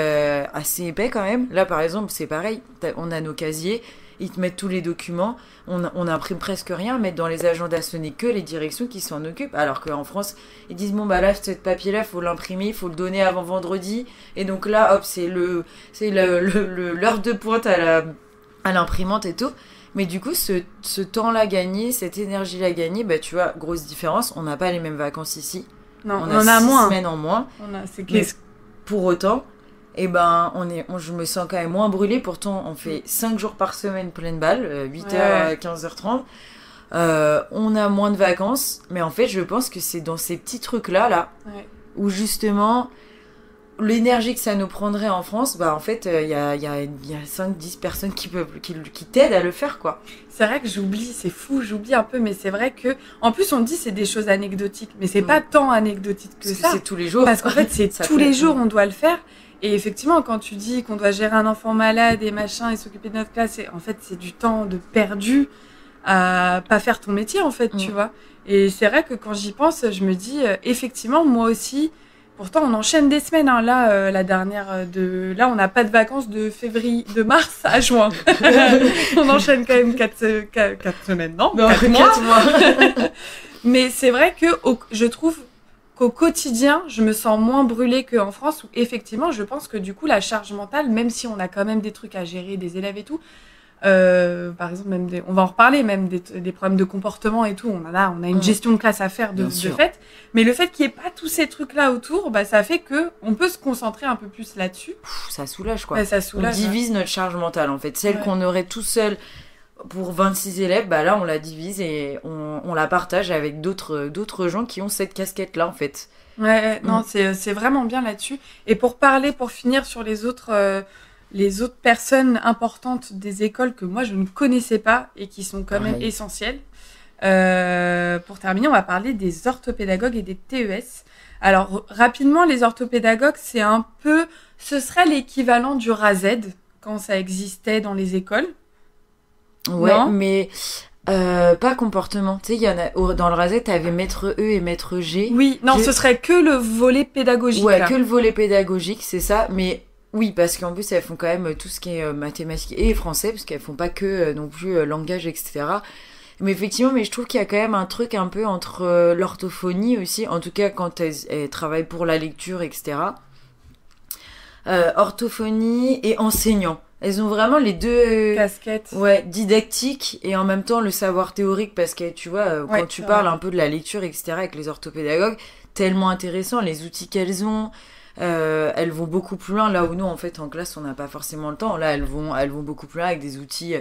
épais quand même. Là par exemple c'est pareil, on a nos casiers, ils te mettent tous les documents, on imprime presque rien, mais dans les agendas ce n'est que les directions qui s'en occupent, alors qu'en France ils disent là ce papier là faut l'imprimer, il faut le donner avant vendredi, et donc là hop c'est l'heure de pointe à l'imprimante et tout. Mais du coup ce temps là gagné, cette énergie là gagnée, tu vois, grosse différence, on n'a pas les mêmes vacances ici. Non, on a 6 moins. semaines en moins. Pour autant, je me sens quand même moins brûlée. Pourtant, on fait 5 jours par semaine pleine balle, 8h à 15h30. On a moins de vacances. Mais en fait, je pense que c'est dans ces petits trucs-là, où justement, l'énergie que ça nous prendrait en France, bah en fait, il y a 5-10 personnes qui t'aident à le faire, quoi. C'est vrai que j'oublie un peu, mais c'est vrai que, en plus, on dit c'est des choses anecdotiques, mais c'est pas tant anecdotique que ça. C'est tous les jours. Parce qu'en fait, c'est tous les jours, on doit le faire. Et effectivement, quand tu dis qu'on doit gérer un enfant malade et machin, et s'occuper de notre classe, en fait, c'est du temps de perdu à pas faire ton métier, en fait, tu vois. Et c'est vrai que quand j'y pense, je me dis, effectivement, moi aussi, pourtant, on enchaîne des semaines. Hein. Là, la dernière là, on n'a pas de vacances de mars à juin. On enchaîne quand même 4 semaines, non, 4 mois. 4 mois. Mais c'est vrai que je trouve qu'au quotidien, je me sens moins brûlée qu'en France, où effectivement, je pense que du coup, la charge mentale, même si on a quand même des trucs à gérer, des élèves et tout, par exemple, même on va en reparler, même des problèmes de comportement et tout, on a une gestion de classe à faire de fait, mais le fait qu'il n'y ait pas tous ces trucs-là autour, bah, ça fait qu'on peut se concentrer un peu plus là-dessus. Ça soulage, quoi. Ouais, ça soulage, on divise notre charge mentale, en fait. Celle qu'on aurait tout seul pour 26 élèves, bah là, on la divise et on la partage avec d'autres gens qui ont cette casquette-là, en fait. Ouais, non, c'est vraiment bien là-dessus. Et pour finir sur les autres personnes importantes des écoles que moi, je ne connaissais pas et qui sont quand même essentielles. Pour terminer, on va parler des orthopédagogues et des TES. Alors, rapidement, les orthopédagogues, ce serait l'équivalent du RASED quand ça existait dans les écoles. Ouais, non, mais pas comportement. Tu sais, il y en a dans le RASED, t'avais maître E et maître G. Oui, non, ce serait que le volet pédagogique. Ouais, là. Que le volet pédagogique, c'est ça. Mais oui, parce qu'en plus, elles font quand même tout ce qui est mathématiques et français, parce qu'elles font pas que non plus langage, etc. Mais effectivement, je trouve qu'il y a quand même un truc un peu entre l'orthophonie aussi, en tout cas quand elles travaillent pour la lecture, etc. Orthophonie et enseignant. Elles ont vraiment les deux casquettes. Ouais, didactique et en même temps le savoir théorique, parce que tu vois, quand tu parles un peu de la lecture, etc. avec les orthopédagogues, tellement intéressant, les outils qu'elles ont. Elles vont beaucoup plus loin, là où nous, en fait, en classe, on n'a pas forcément le temps. Là, elles vont beaucoup plus loin avec des outils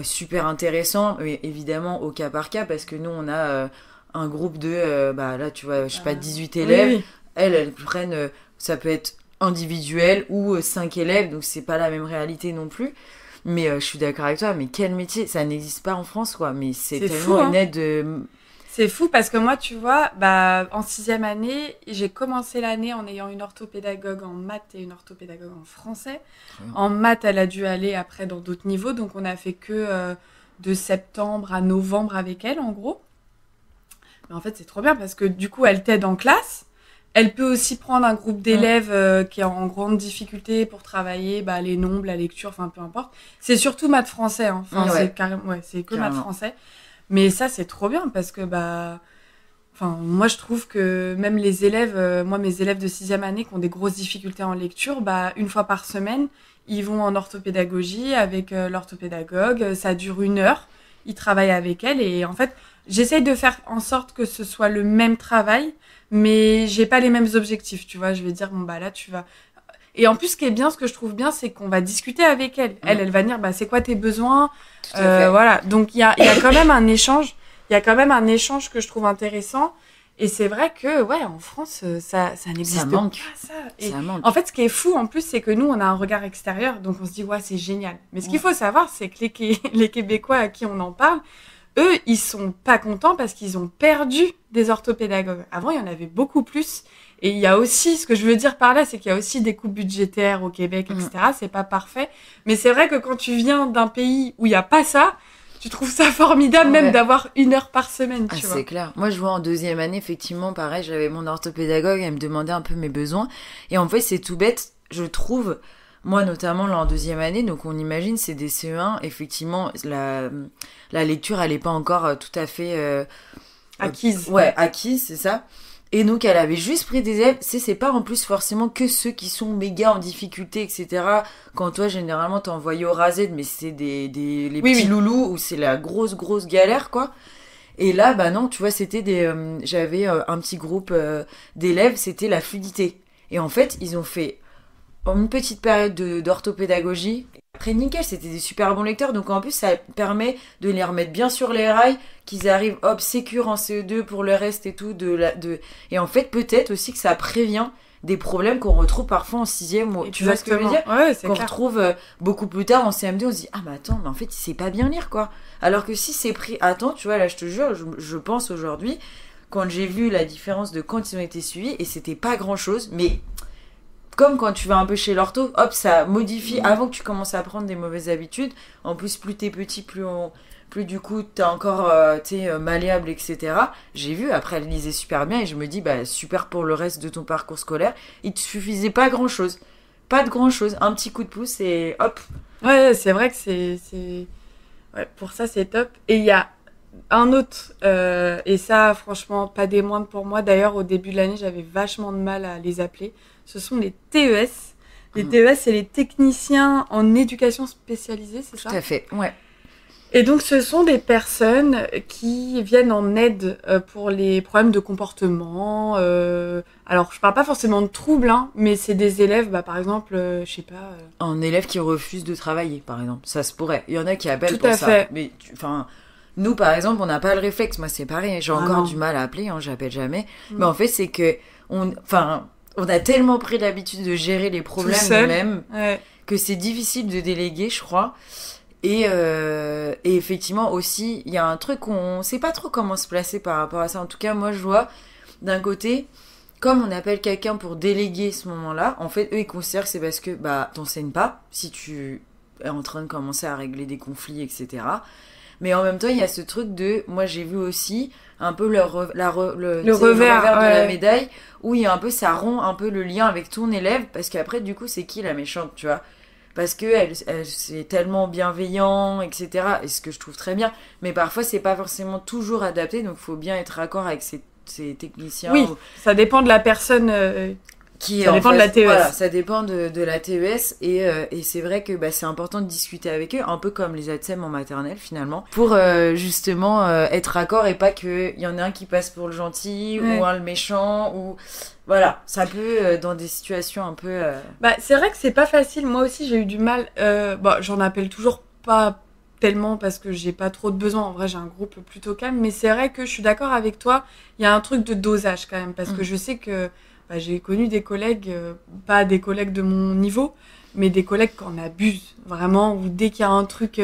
super intéressants, mais évidemment au cas par cas, parce que nous, on a un groupe de, là, tu vois, je sais pas, 18 élèves. Oui. Elles prennent, ça peut être individuel ou 5 élèves, donc c'est pas la même réalité non plus. Mais je suis d'accord avec toi, mais quel métier, ça n'existe pas en France, quoi. Mais c'est tellement fou, hein. Une aide... C'est fou parce que moi, tu vois, en 6e année, j'ai commencé l'année en ayant une orthopédagogue en maths et une orthopédagogue en français. En maths, elle a dû aller après dans d'autres niveaux, donc on a fait que de septembre à novembre avec elle, en gros. Mais en fait, c'est trop bien parce que du coup, elle t'aide en classe. Elle peut aussi prendre un groupe d'élèves qui est en grande difficulté pour travailler les nombres, la lecture, enfin peu importe. C'est surtout maths français, hein. Enfin, c'est que maths français. Mais ça, c'est trop bien parce que, moi, je trouve que même les élèves, mes élèves de 6e année qui ont des grosses difficultés en lecture, une fois par semaine, ils vont en orthopédagogie avec l'orthopédagogue. Ça dure 1 heure. Ils travaillent avec elle et en fait, j'essaye de faire en sorte que ce soit le même travail, mais j'ai pas les mêmes objectifs, tu vois. Je vais dire, là, tu vas... Et en plus, ce que je trouve bien, c'est qu'on va discuter avec elle. Elle va dire, c'est quoi tes besoins ? Voilà. Donc, il y a quand même un échange. Il y a quand même un échange que je trouve intéressant. Et c'est vrai que, en France, ça n'existe pas, ça. Et ça manque. En fait, ce qui est fou, en plus, c'est que nous, on a un regard extérieur. Donc, on se dit, c'est génial. Mais ce qu'il faut savoir, c'est que les Québécois à qui on en parle, eux, ils sont pas contents parce qu'ils ont perdu des orthopédagogues. Avant, il y en avait beaucoup plus. Et il y a aussi, ce que je veux dire par là, c'est qu'il y a aussi des coupes budgétaires au Québec, etc. C'est pas parfait. Mais c'est vrai que quand tu viens d'un pays où il n'y a pas ça, tu trouves ça formidable même d'avoir 1 heure par semaine, tu vois. C'est clair. Moi, je vois en 2e année, effectivement, pareil, j'avais mon orthopédagogue, elle me demandait un peu mes besoins. Et en fait, c'est tout bête, je trouve, moi notamment là en 2e année, donc on imagine, c'est des CE1, effectivement, la lecture, elle n'est pas encore tout à fait... acquise. Acquise, c'est ça. Et donc, elle avait juste pris des élèves. C'est pas en plus forcément que ceux qui sont méga en difficulté, etc. Quand toi, généralement, t'es envoyé au RASED, mais c'est les petits loulous où c'est la grosse galère, quoi. Et là, non, tu vois, c'était j'avais un petit groupe d'élèves, c'était la fluidité. Et en fait, ils ont fait une petite période d'orthopédagogie. Après, nickel, c'était des super bons lecteurs. Donc, en plus, ça permet de les remettre bien sur les rails, qu'ils arrivent, sécure en CE2 pour le reste et tout. Et en fait, peut-être aussi que ça prévient des problèmes qu'on retrouve parfois en sixième. Tu vois ce que je veux dire? Ouais, c'est qu'on clair. retrouve beaucoup plus tard en CM2, on se dit ah mais attends, mais en fait il sait pas bien lire quoi. Alors que si c'est pris à temps, tu vois, là je te jure, je pense aujourd'hui, quand j'ai vu la différence de quand ils ont été suivis, et c'était pas grand chose, mais comme quand tu vas un peu chez l'ortho, hop, ça modifie avant que tu commences à prendre des mauvaises habitudes. En plus, plus t'es petit, plus du coup t'es encore malléable, etc. J'ai vu, après elle lisait super bien et je me dis, bah super pour le reste de ton parcours scolaire. Il te suffisait pas grand chose. Pas de grand chose. Un petit coup de pouce et hop. Ouais, c'est vrai que Ouais, pour ça, c'est top. Et il y a un autre, et ça, franchement, pas des moindres pour moi. D'ailleurs, au début de l'année, j'avais vachement de mal à les appeler. Ce sont les TES. Les TES, c'est les techniciens en éducation spécialisée, c'est ça? Tout à fait, ouais. Et donc, ce sont des personnes qui viennent en aide pour les problèmes de comportement. Alors, je parle pas forcément de troubles, hein, mais c'est des élèves, bah, par exemple, je sais pas... Un élève qui refuse de travailler, par exemple. Ça se pourrait. Il y en a qui appellent Tout pour à ça. fait. Mais, nous, par exemple, on n'a pas le réflexe. Moi, c'est pareil. J'ai encore non. du mal à appeler. Hein, j'appelle jamais. Mais en fait, c'est que... On a tellement pris l'habitude de gérer les problèmes nous-mêmes que c'est difficile de déléguer, je crois. Et effectivement aussi, il y a un truc on sait pas trop comment se placer par rapport à ça. En tout cas, moi, je vois d'un côté, comme on appelle quelqu'un pour déléguer ce moment-là, en fait, eux, ils considèrent que c'est parce que t'enseignes pas si tu es en train de commencer à régler des conflits, etc. Mais en même temps, il y a ce truc de... Moi, j'ai vu aussi un peu le revers de la médaille, où il y a un peu, ça rompt un peu le lien avec ton élève, parce qu'après, du coup, c'est qui la méchante, tu vois? Parce que c'est tellement bienveillant, etc. Et ce que je trouve très bien. Mais parfois, c'est pas forcément toujours adapté, donc il faut bien être raccord avec ces techniciens. Oui, ça dépend de la personne... ça dépend de la TES. Voilà, ça dépend de la TES et c'est vrai que c'est important de discuter avec eux, un peu comme les ATSEM en maternelle finalement, pour justement être raccord et pas qu'il y en ait un qui passe pour le gentil ou un le méchant ou... Voilà, ça peut dans des situations un peu... c'est vrai que c'est pas facile, moi aussi j'ai eu du mal, j'en appelle toujours pas tellement parce que j'ai pas trop de besoin, en vrai j'ai un groupe plutôt calme, mais c'est vrai que je suis d'accord avec toi, il y a un truc de dosage quand même, parce que je sais que j'ai connu des collègues, pas des collègues de mon niveau, mais des collègues qui en abusent, vraiment, où dès qu'il y a un truc,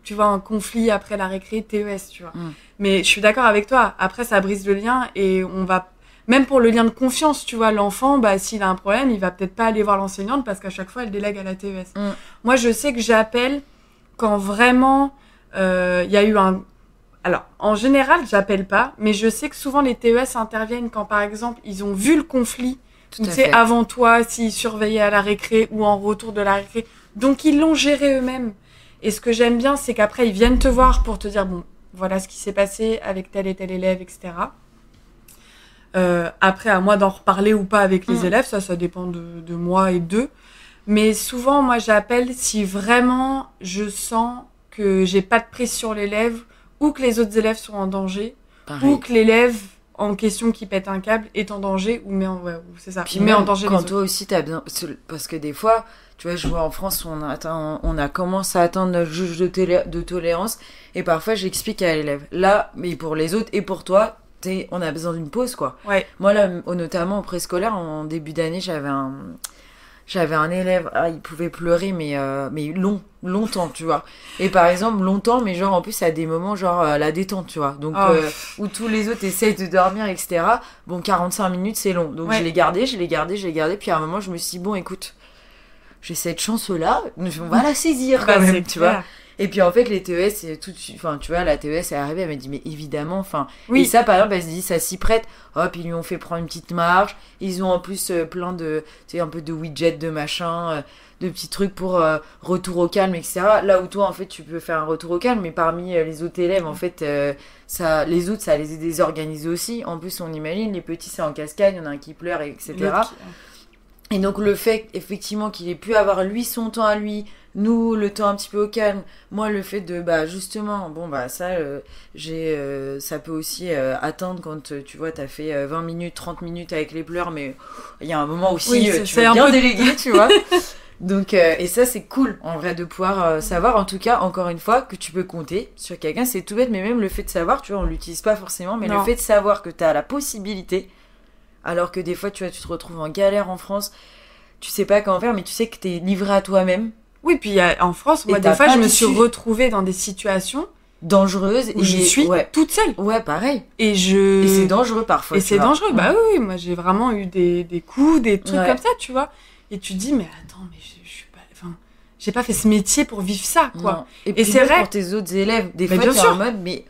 tu vois, un conflit après la récré, TES, tu vois. Mais je suis d'accord avec toi, après ça brise le lien et on va... Même pour le lien de confiance, tu vois, l'enfant, s'il a un problème, il va peut-être pas aller voir l'enseignante parce qu'à chaque fois, elle délègue à la TES. Moi, je sais que j'appelle quand vraiment il y a eu un... Alors, en général, j'appelle pas, mais je sais que souvent les TES interviennent quand, par exemple, ils ont vu le conflit, tu sais, avant toi, s'ils surveillaient à la récré ou en retour de la récré. Donc, ils l'ont géré eux-mêmes. Et ce que j'aime bien, c'est qu'après, ils viennent te voir pour te dire, bon, voilà ce qui s'est passé avec tel et tel élève, etc. Après, à moi d'en reparler ou pas avec les élèves, ça dépend de moi et d'eux. Mais souvent, moi, j'appelle si vraiment je sens que j'ai pas de prise sur l'élève ou que les autres élèves sont en danger. Pareil. Ou que l'élève en question qui pète un câble est en danger ou met en danger quand les toi autres. Aussi, t'as besoin... Parce que des fois, tu vois, je vois en France, on a commencé à atteindre notre juge de tolérance et parfois, j'explique à l'élève. Là, mais pour les autres et pour toi... on a besoin d'une pause, quoi. Ouais. Moi, là, notamment au préscolaire, en début d'année, j'avais un élève, il pouvait pleurer, mais longtemps, tu vois. Et par exemple, longtemps, mais genre, en plus, à des moments, genre, la détente, tu vois. Donc, où tous les autres essayent de dormir, etc. Bon, 45 minutes, c'est long. Donc, je l'ai gardé. Puis à un moment, je me suis dit, bon, écoute, j'ai cette chance-là, on va la saisir quand même, tu vois. Et puis en fait, les TES, tout de suite, enfin, tu vois, la TES est arrivée, elle m'a dit, mais évidemment, enfin. Oui. Et ça, par exemple, elle se dit, ça s'y prête. Hop, ils lui ont fait prendre une petite marche. Ils ont en plus plein de, tu sais, un peu de widgets, de machin, de petits trucs pour retour au calme, etc. Là où toi, en fait, tu peux faire un retour au calme, mais parmi les autres élèves, en fait, les autres, ça les a désorganisés aussi. En plus, on imagine, les petits, c'est en cascade, il y en a un qui pleure, etc. Et donc, le fait, effectivement, qu'il ait pu avoir lui son temps à lui, nous le temps un petit peu au calme, moi le fait de justement ça peut aussi atteindre quand tu vois t'as fait 20 minutes 30 minutes avec les pleurs, mais il y a un moment aussi tu veux bien déléguer, tu vois. Donc et ça c'est cool en vrai de pouvoir savoir, en tout cas encore une fois, que tu peux compter sur quelqu'un. C'est tout bête, mais même le fait de savoir, tu vois, on l'utilise pas forcément, mais le fait de savoir que t'as la possibilité, Alors que des fois, tu vois, tu te retrouves en galère en France, tu sais pas comment faire, mais tu sais que t'es livré à toi-même. Oui, puis en France, moi, des fois, je me suis retrouvée dans des situations dangereuses où je suis toute seule. Ouais, pareil. Et c'est dangereux parfois. Et c'est dangereux. Bah oui, moi, j'ai vraiment eu des coups, des trucs comme ça, tu vois. Et tu te dis, mais attends, mais je suis pas... Enfin, j'ai pas fait ce métier pour vivre ça, quoi. Non. Et c'est vrai pour tes autres élèves. Des fois, t'es en mode, mais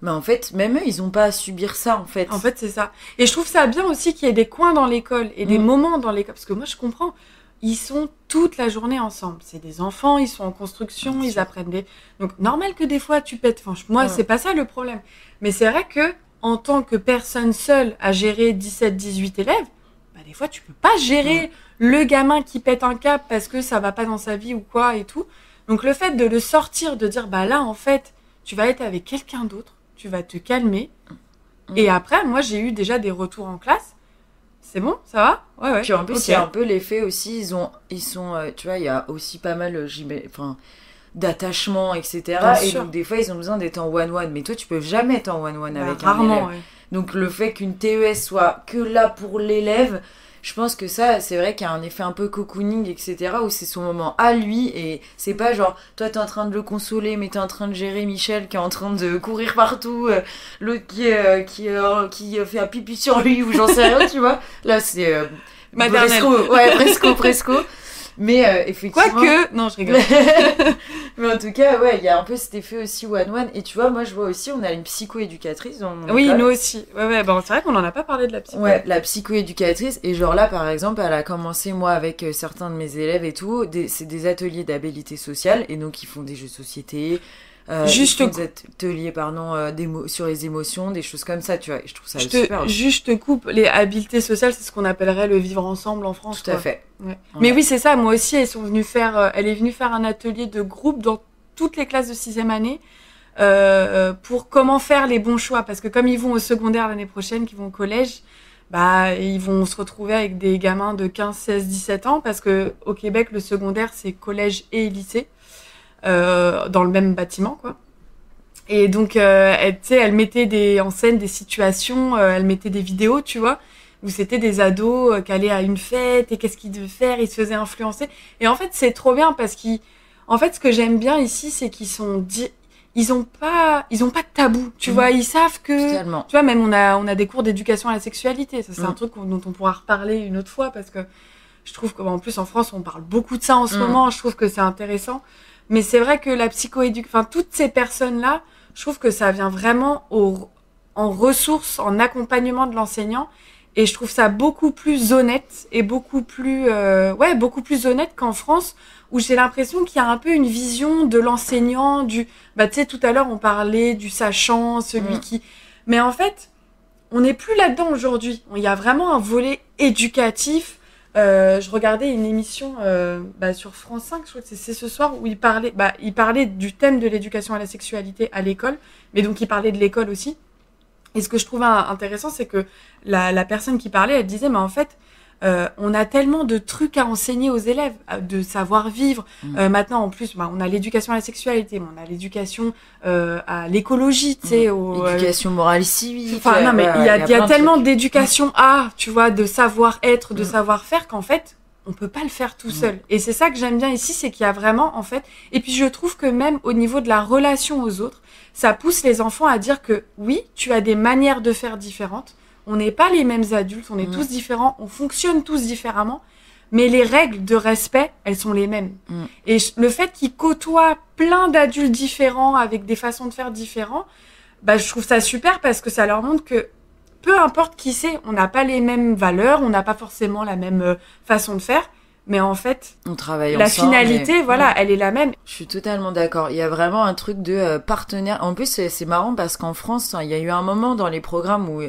en fait, même eux, ils ont pas à subir ça, en fait. En fait, c'est ça. Et je trouve ça bien aussi qu'il y ait des coins dans l'école et des moments dans l'école. Parce que moi, je comprends. Ils sont toute la journée ensemble. C'est des enfants, ils sont en construction, ils apprennent des... Donc, normal que des fois, tu pètes. Enfin, moi, c'est pas ça le problème. Mais c'est vrai que, en tant que personne seule à gérer 17-18 élèves, bah, des fois, tu peux pas gérer le gamin qui pète un câble parce que ça va pas dans sa vie ou quoi et tout. Donc, le fait de le sortir, de dire, bah là, en fait, tu vas être avec quelqu'un d'autre, tu vas te calmer. Et après, moi, j'ai eu déjà des retours en classe. C'est bon, ça va? Ouais. Puis en plus, il y a un peu l'effet aussi, ils sont, tu vois, il y a aussi pas mal, d'attachement, etc. Et donc, des fois, ils ont besoin d'être en one-one. Mais toi, tu peux jamais être en one-one avec un élève. Ouais. Donc, le fait qu'une TES soit que là pour l'élève, je pense que ça, c'est vrai qu'il y a un effet un peu cocooning, etc. où c'est son moment à lui et c'est pas genre, toi t'es en train de le consoler, mais t'es en train de gérer Michel qui est en train de courir partout, l'autre qui fait un pipi sur lui ou j'en sais rien, tu vois. Là, c'est maternelle. Presco. Mais effectivement... Quoique... Non, je rigole. Mais en tout cas, ouais, il y a un peu cet effet aussi one-one. Et tu vois, moi, je vois aussi, on a une psychoéducatrice dans mon Oui, école. nous aussi. Ouais, bon, c'est vrai qu'on en a pas parlé de la psycho. Ouais, la psychoéducatrice. Et genre là, par exemple, elle a commencé, moi, avec certains de mes élèves et tout, c'est des ateliers d'habilité sociale. Et donc, ils font des jeux de société... des ateliers sur les émotions, des choses comme ça, tu vois. Et je trouve ça super. Juste coupe, les habiletés sociales, c'est ce qu'on appellerait le vivre ensemble en France. Tout à fait. Ouais. Ouais. Mais oui, c'est ça. Moi aussi, elle est venue faire un atelier de groupe dans toutes les classes de 6e année pour comment faire les bons choix. Parce que comme ils vont au secondaire l'année prochaine, qu'ils vont au collège, bah, ils vont se retrouver avec des gamins de 15, 16, 17 ans. Parce que au Québec, le secondaire, c'est collège et lycée. Dans le même bâtiment, quoi. Et donc, elle mettait en scène des situations, elle mettait des vidéos, tu vois, où c'était des ados qui allaient à une fête et qu'est-ce qu'ils devaient faire, ils se faisaient influencer. Et en fait, c'est trop bien parce en fait, ce que j'aime bien ici, c'est qu'ils ils ont pas de tabou, tu vois, ils savent que, totalement. Tu vois, même on a des cours d'éducation à la sexualité, ça c'est un truc dont on pourra reparler une autre fois parce que je trouve qu'en plus en France, on parle beaucoup de ça en ce moment, je trouve que c'est intéressant. Mais c'est vrai que la toutes ces personnes-là, je trouve que ça vient vraiment en ressources, en accompagnement de l'enseignant. Et je trouve ça beaucoup plus honnête et beaucoup plus honnête qu'en France, où j'ai l'impression qu'il y a un peu une vision de l'enseignant, tu sais, tout à l'heure, on parlait du sachant, celui qui... Mais en fait, on n'est plus là-dedans aujourd'hui. Il y a vraiment un volet éducatif. Je regardais une émission sur France 5, je crois que c'est ce soir, où il parlait du thème de l'éducation à la sexualité à l'école, mais donc il parlait de l'école aussi. Et ce que je trouvais intéressant, c'est que la personne qui parlait, elle disait, mais en fait, on a tellement de trucs à enseigner aux élèves, de savoir vivre. Maintenant, en plus, on a l'éducation à la sexualité, on a l'éducation à l'écologie, tu sais, éducation morale civique. Enfin, non, mais il y a tellement d'éducation tu vois, de savoir-être, de savoir-faire qu'en fait, on peut pas le faire tout seul. Et c'est ça que j'aime bien ici, c'est qu'il y a vraiment, en fait, et puis je trouve que même au niveau de la relation aux autres, ça pousse les enfants à dire que oui, tu as des manières de faire différentes. On n'est pas les mêmes adultes, on est tous différents, on fonctionne tous différemment, mais les règles de respect, elles sont les mêmes. Et le fait qu'ils côtoient plein d'adultes différents avec des façons de faire différentes, je trouve ça super parce que ça leur montre que peu importe qui c'est, on n'a pas les mêmes valeurs, on n'a pas forcément la même façon de faire, mais en fait, on travaille la ensemble, finalité, elle est la même. Je suis totalement d'accord. Il y a vraiment un truc de partenaire. En plus, c'est marrant parce qu'en France, il y a eu un moment dans les programmes où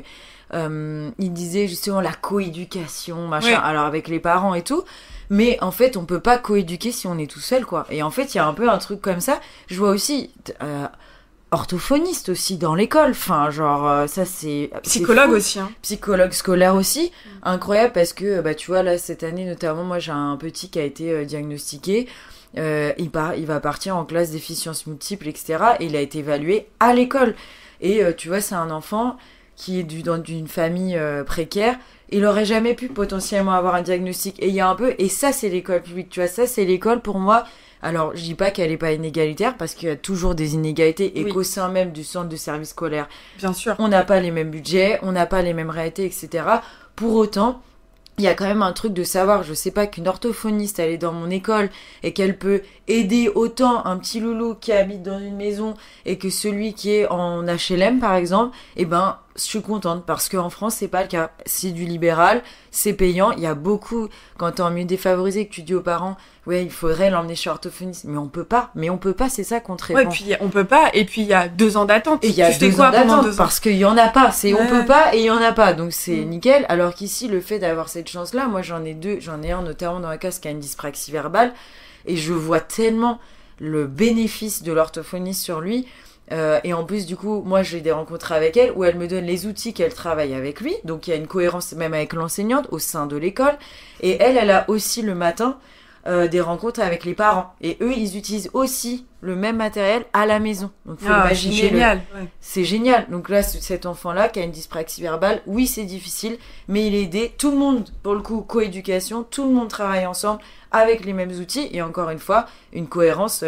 il disait justement la coéducation, machin, alors avec les parents et tout. Mais en fait, on peut pas coéduquer si on est tout seul, quoi. Et en fait, il y a un peu un truc comme ça. Je vois aussi... orthophoniste aussi dans l'école, enfin genre ça c'est psychologue aussi, psychologue scolaire aussi, incroyable parce que tu vois là cette année notamment moi j'ai un petit qui a été diagnostiqué, il va partir en classe déficience multiple etc. et il a été évalué à l'école et tu vois c'est un enfant qui est d'une famille précaire, il aurait jamais pu potentiellement avoir un diagnostic. Et il y a un peu, et ça c'est l'école publique, tu vois, ça c'est l'école pour moi. Alors je dis pas qu'elle est pas inégalitaire parce qu'il y a toujours des inégalités et qu'au sein même du centre de service scolaire, bien sûr, on n'a pas les mêmes budgets, on n'a pas les mêmes réalités, etc. Pour autant, il y a quand même un truc de savoir, je sais pas, qu'une orthophoniste, elle est dans mon école et qu'elle peut aider autant un petit loulou qui habite dans une maison et que celui qui est en HLM, par exemple, eh ben, je suis contente parce qu'en France, c'est pas le cas. C'est du libéral, c'est payant. Il y a beaucoup, quand t'es en milieu défavorisé, que tu dis aux parents, ouais, il faudrait l'emmener chez orthophoniste. Mais on peut pas, c'est ça qu'on te répond. Ouais, puis on peut pas, et puis il y a 2 ans d'attente. Et il y a 2 ans d'attente parce qu'il y en a pas. C'est ouais. On peut pas et il y en a pas. Donc c'est nickel. Alors qu'ici, le fait d'avoir cette chance-là, moi j'en ai un notamment dans la classe qui a une dyspraxie verbale et je vois tellement le bénéfice de l'orthophoniste sur lui. Et en plus, du coup, moi, j'ai des rencontres avec elle où elle me donne les outils qu'elle travaille avec lui. Donc, il y a une cohérence même avec l'enseignante au sein de l'école. Et elle a aussi le matin des rencontres avec les parents. Et eux, ils utilisent aussi le même matériel à la maison. Donc, faut imaginer. C'est génial. Ouais. C'est génial. Donc là, cet enfant-là qui a une dyspraxie verbale, oui, c'est difficile, mais il est aidé. Tout le monde, pour le coup, coéducation, tout le monde travaille ensemble avec les mêmes outils. Et encore une fois, une cohérence,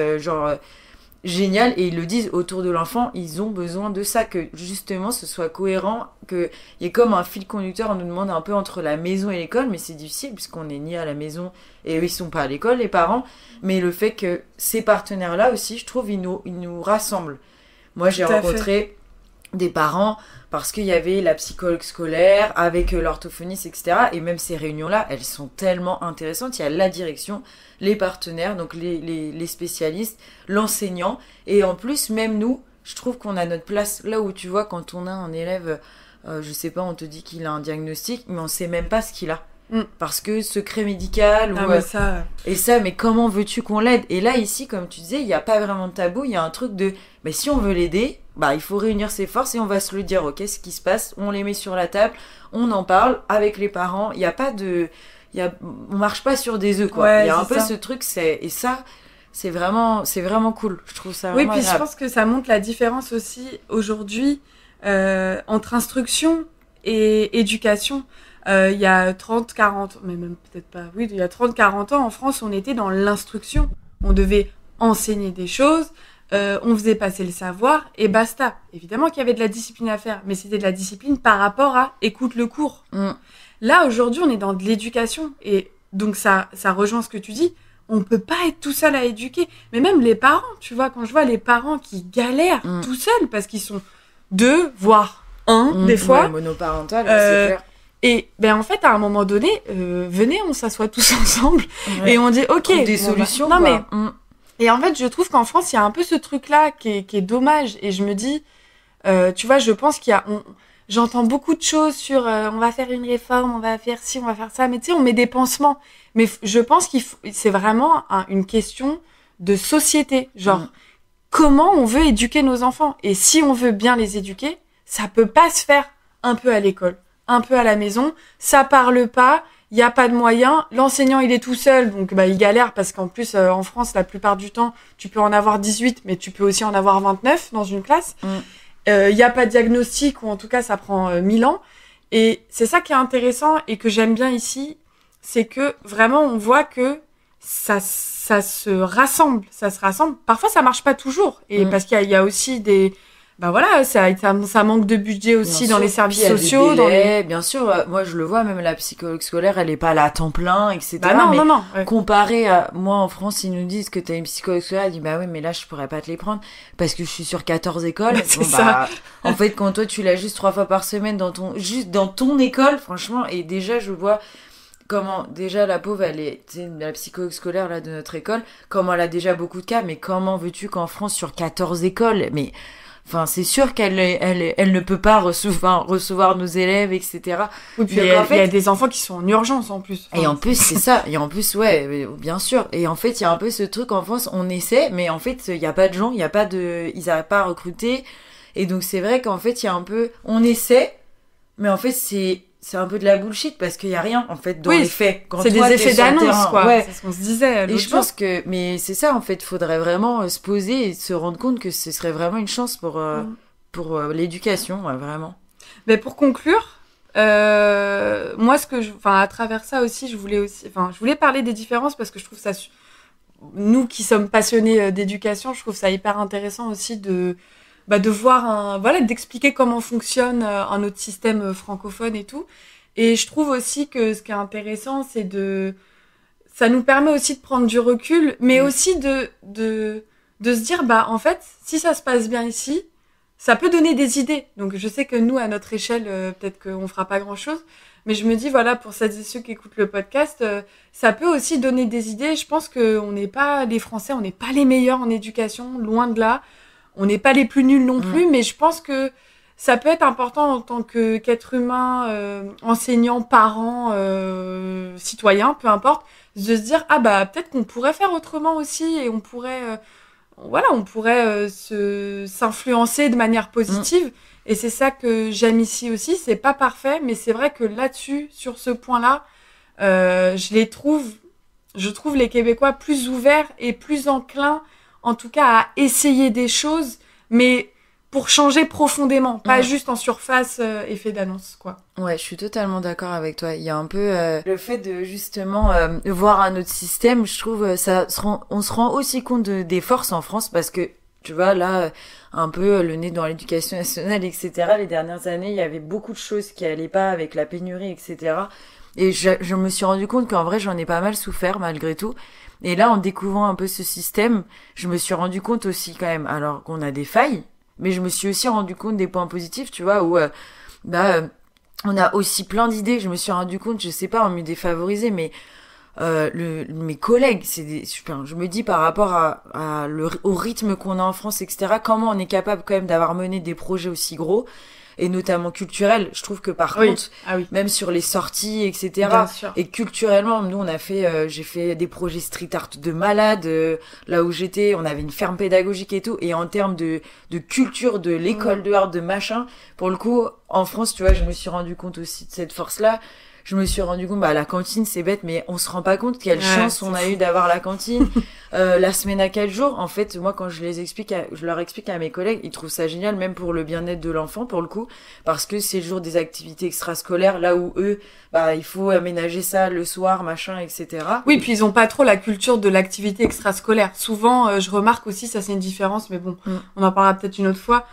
génial, et ils le disent autour de l'enfant, ils ont besoin de ça, que justement ce soit cohérent, qu'il y ait comme un fil conducteur, on nous demande un peu entre la maison et l'école, mais c'est difficile puisqu'on n'est ni à la maison et eux ils sont pas à l'école, les parents, mais le fait que ces partenaires-là aussi, je trouve, ils nous rassemblent. Moi j'ai rencontré des parents parce qu'il y avait la psychologue scolaire avec l'orthophoniste, etc. Et même ces réunions-là, elles sont tellement intéressantes. Il y a la direction, les partenaires, donc les spécialistes, l'enseignant. Et en plus, même nous, je trouve qu'on a notre place. Là où tu vois, quand on a un élève, je sais pas, on te dit qu'il a un diagnostic, mais on sait même pas ce qu'il a. Parce que secret médical et ça, mais comment veux-tu qu'on l'aide? Et là ici, comme tu disais, il n'y a pas vraiment de tabou, il y a un truc de mais si on veut l'aider, bah il faut réunir ses forces et on va se le dire. Ok, ce qui se passe, on les met sur la table, on en parle avec les parents. Il y a pas de on marche pas sur des œufs, quoi. Ouais, il y a un peu ça. ce truc, c'est vraiment cool. Je trouve ça vraiment puis agréable. je pense que ça montre la différence aussi aujourd'hui entre instruction et éducation. Il y a 30-40, mais même peut-être pas, oui, il y a 30-40 ans, en France, on était dans l'instruction. On devait enseigner des choses, on faisait passer le savoir, et basta. Évidemment qu'il y avait de la discipline à faire, mais c'était de la discipline par rapport à écoute le cours. Là, aujourd'hui, on est dans de l'éducation, et donc ça rejoint ce que tu dis, on peut pas être tout seul à éduquer. Mais même les parents, tu vois, quand je vois les parents qui galèrent tout seuls, parce qu'ils sont 2, voire 1, des fois. Ouais, monoparental, c'est clair. Et ben en fait à un moment donné, venez, on s'assoit tous ensemble et on dit ok, des solutions. Non mais et en fait je trouve qu'en France il y a un peu ce truc là qui est dommage et je me dis, tu vois, je pense j'entends beaucoup de choses sur on va faire une réforme, on va faire ci, on va faire ça, mais tu sais on met des pansements. Mais je pense c'est vraiment une question de société, genre comment on veut éduquer nos enfants et si on veut bien les éduquer, ça peut pas se faire un peu à l'école, un peu à la maison, ça parle pas, il y a pas de moyens, l'enseignant il est tout seul, donc il galère parce qu'en plus en France la plupart du temps tu peux en avoir 18 mais tu peux aussi en avoir 29 dans une classe. Il y a pas de diagnostic ou en tout cas ça prend 1000 ans et c'est ça qui est intéressant et que j'aime bien ici, c'est que vraiment on voit que ça se rassemble, parfois ça marche pas toujours et parce qu'il y a aussi des voilà, ça manque de budget aussi dans les services sociaux. Bien sûr, moi je le vois, même la psychologue scolaire, elle est pas là à temps plein, etc. Non. Ouais. Comparé à moi en France, ils nous disent que t'as une psychologue scolaire, elle dit oui, mais là je pourrais pas te les prendre parce que je suis sur 14 écoles. C'est ça. En fait, quand toi tu l'as juste 3 fois par semaine dans ton école, franchement, et déjà je vois comment déjà la pauvre la psychologue scolaire là de notre école, comment elle a déjà beaucoup de cas, mais comment veux-tu qu'en France sur 14 écoles, mais enfin, c'est sûr qu'elle ne peut pas recevoir nos élèves, etc. Oui, puis il y a des enfants qui sont en urgence en plus. Et en plus, c'est ça. Et en plus, ouais, bien sûr. Et en fait, il y a un peu ce truc en France, on essaie, mais en fait, il n'y a pas de gens, ils n'arrivent pas à recruter. Et donc, c'est vrai qu'en fait, il y a un peu, on essaie, mais en fait, c'est un peu de la bullshit parce qu'il y a rien en fait dans les faits. Quand c'est des effets d'annonce, quoi. Ouais. C'est ce qu'on se disait. Et je pense que, mais c'est ça en fait, faudrait vraiment se poser et se rendre compte que ce serait vraiment une chance pour l'éducation, ouais, vraiment. Mais pour conclure, moi, à travers ça aussi, je voulais parler des différences parce que je trouve ça, nous qui sommes passionnés d'éducation, je trouve ça hyper intéressant aussi de voir d'expliquer comment fonctionne un autre système francophone et tout. Et je trouve aussi que ce qui est intéressant, ça nous permet aussi de prendre du recul, mais aussi de se dire, en fait, si ça se passe bien ici, ça peut donner des idées. Donc, je sais que nous, à notre échelle, peut-être qu'on fera pas grand-chose, mais je me dis, voilà, pour celles et ceux qui écoutent le podcast, ça peut aussi donner des idées. Je pense que les Français, on n'est pas les meilleurs en éducation, loin de là. On n'est pas les plus nuls non plus, mais je pense que ça peut être important en tant qu'être humain, enseignant, parent, citoyen, peu importe, de se dire, peut-être qu'on pourrait faire autrement aussi et on pourrait s'influencer de manière positive. Et c'est ça que j'aime ici aussi. C'est pas parfait, mais c'est vrai que là-dessus, sur ce point-là, je trouve les Québécois plus ouverts et plus enclins, en tout cas, à essayer des choses, mais pour changer profondément, pas juste en surface, effet d'annonce, quoi. Ouais, je suis totalement d'accord avec toi. Il y a un peu le fait de justement voir un autre système, je trouve on se rend aussi compte des forces en France parce que tu vois là un peu le nez dans l'éducation nationale, etc. Les dernières années, il y avait beaucoup de choses qui allaient pas avec la pénurie, etc. Et je me suis rendu compte qu'en vrai, j'en ai pas mal souffert malgré tout. Et là, en découvrant un peu ce système, je me suis rendu compte aussi quand même, alors qu'on a des failles, mais je me suis aussi rendu compte des points positifs, tu vois, où on a aussi plein d'idées. Je me suis rendu compte, je sais pas, on me défavorisé, mais mes collègues, je me dis par rapport au rythme qu'on a en France, etc., comment on est capable quand même d'avoir mené des projets aussi gros et notamment culturels. Je trouve que par contre, même sur les sorties, etc., et culturellement, nous j'ai fait des projets street art de malade, là où j'étais, on avait une ferme pédagogique et tout, et en termes de culture, de l'école de art, de machin, pour le coup, en France, tu vois, je me suis rendu compte aussi de cette force-là. Je me suis rendu compte, la cantine, c'est bête, mais on se rend pas compte quelle chance on a eu d'avoir la cantine. La semaine à 4 jours, en fait, moi, quand je leur explique à mes collègues, ils trouvent ça génial, même pour le bien-être de l'enfant, pour le coup, parce que c'est le jour des activités extrascolaires, là où eux, il faut aménager ça le soir, machin, etc. Oui, puis ils ont pas trop la culture de l'activité extrascolaire. Souvent, je remarque aussi, ça c'est une différence, mais bon, on en parlera peut-être une autre fois,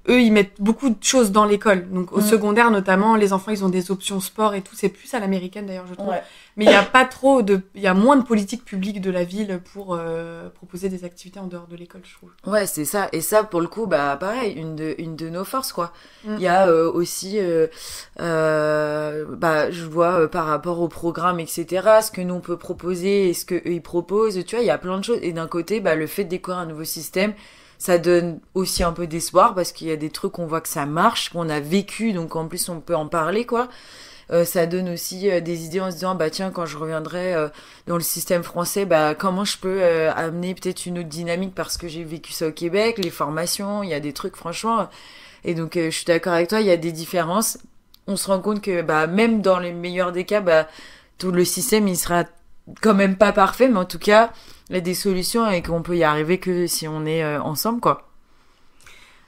eux, ils mettent beaucoup de choses dans l'école. Donc, au secondaire, notamment, les enfants, ils ont des options sport et tout. C'est plus à l'américaine, d'ailleurs, je trouve. Ouais. Mais il y a moins de politique publique de la ville pour proposer des activités en dehors de l'école, je trouve. Ouais, c'est ça. Et ça, pour le coup, pareil, une de nos forces, quoi. Il y a aussi, je vois par rapport au programme, etc., ce que nous, on peut proposer et ce qu'eux, ils proposent. Tu vois, il y a plein de choses. Et d'un côté, le fait de découvrir un nouveau système, ça donne aussi un peu d'espoir parce qu'il y a des trucs qu'on voit que ça marche, qu'on a vécu, donc en plus on peut en parler, quoi. Ça donne aussi des idées en se disant, tiens, quand je reviendrai dans le système français, comment je peux amener peut-être une autre dynamique parce que j'ai vécu ça au Québec, les formations, il y a des trucs, franchement. Et donc, je suis d'accord avec toi, il y a des différences. On se rend compte que même dans les meilleurs des cas, tout le système, il sera quand même pas parfait, mais en tout cas, il y a des solutions et qu'on peut y arriver que si on est ensemble, quoi.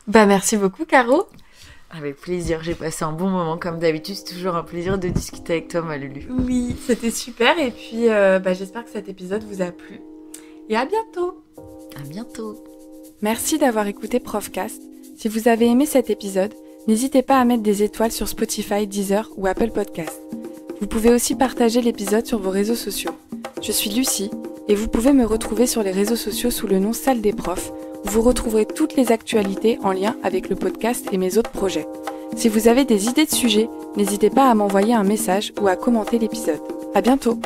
Merci beaucoup, Caro. Avec plaisir, j'ai passé un bon moment comme d'habitude. C'est toujours un plaisir de discuter avec toi, Malulu. Oui, c'était super et puis j'espère que cet épisode vous a plu. Et à bientôt. À bientôt. Merci d'avoir écouté Profcast. Si vous avez aimé cet épisode, n'hésitez pas à mettre des étoiles sur Spotify, Deezer ou Apple Podcast. Vous pouvez aussi partager l'épisode sur vos réseaux sociaux. Je suis Lucie et vous pouvez me retrouver sur les réseaux sociaux sous le nom Salle des Profs, où vous retrouverez toutes les actualités en lien avec le podcast et mes autres projets. Si vous avez des idées de sujets, n'hésitez pas à m'envoyer un message ou à commenter l'épisode. À bientôt!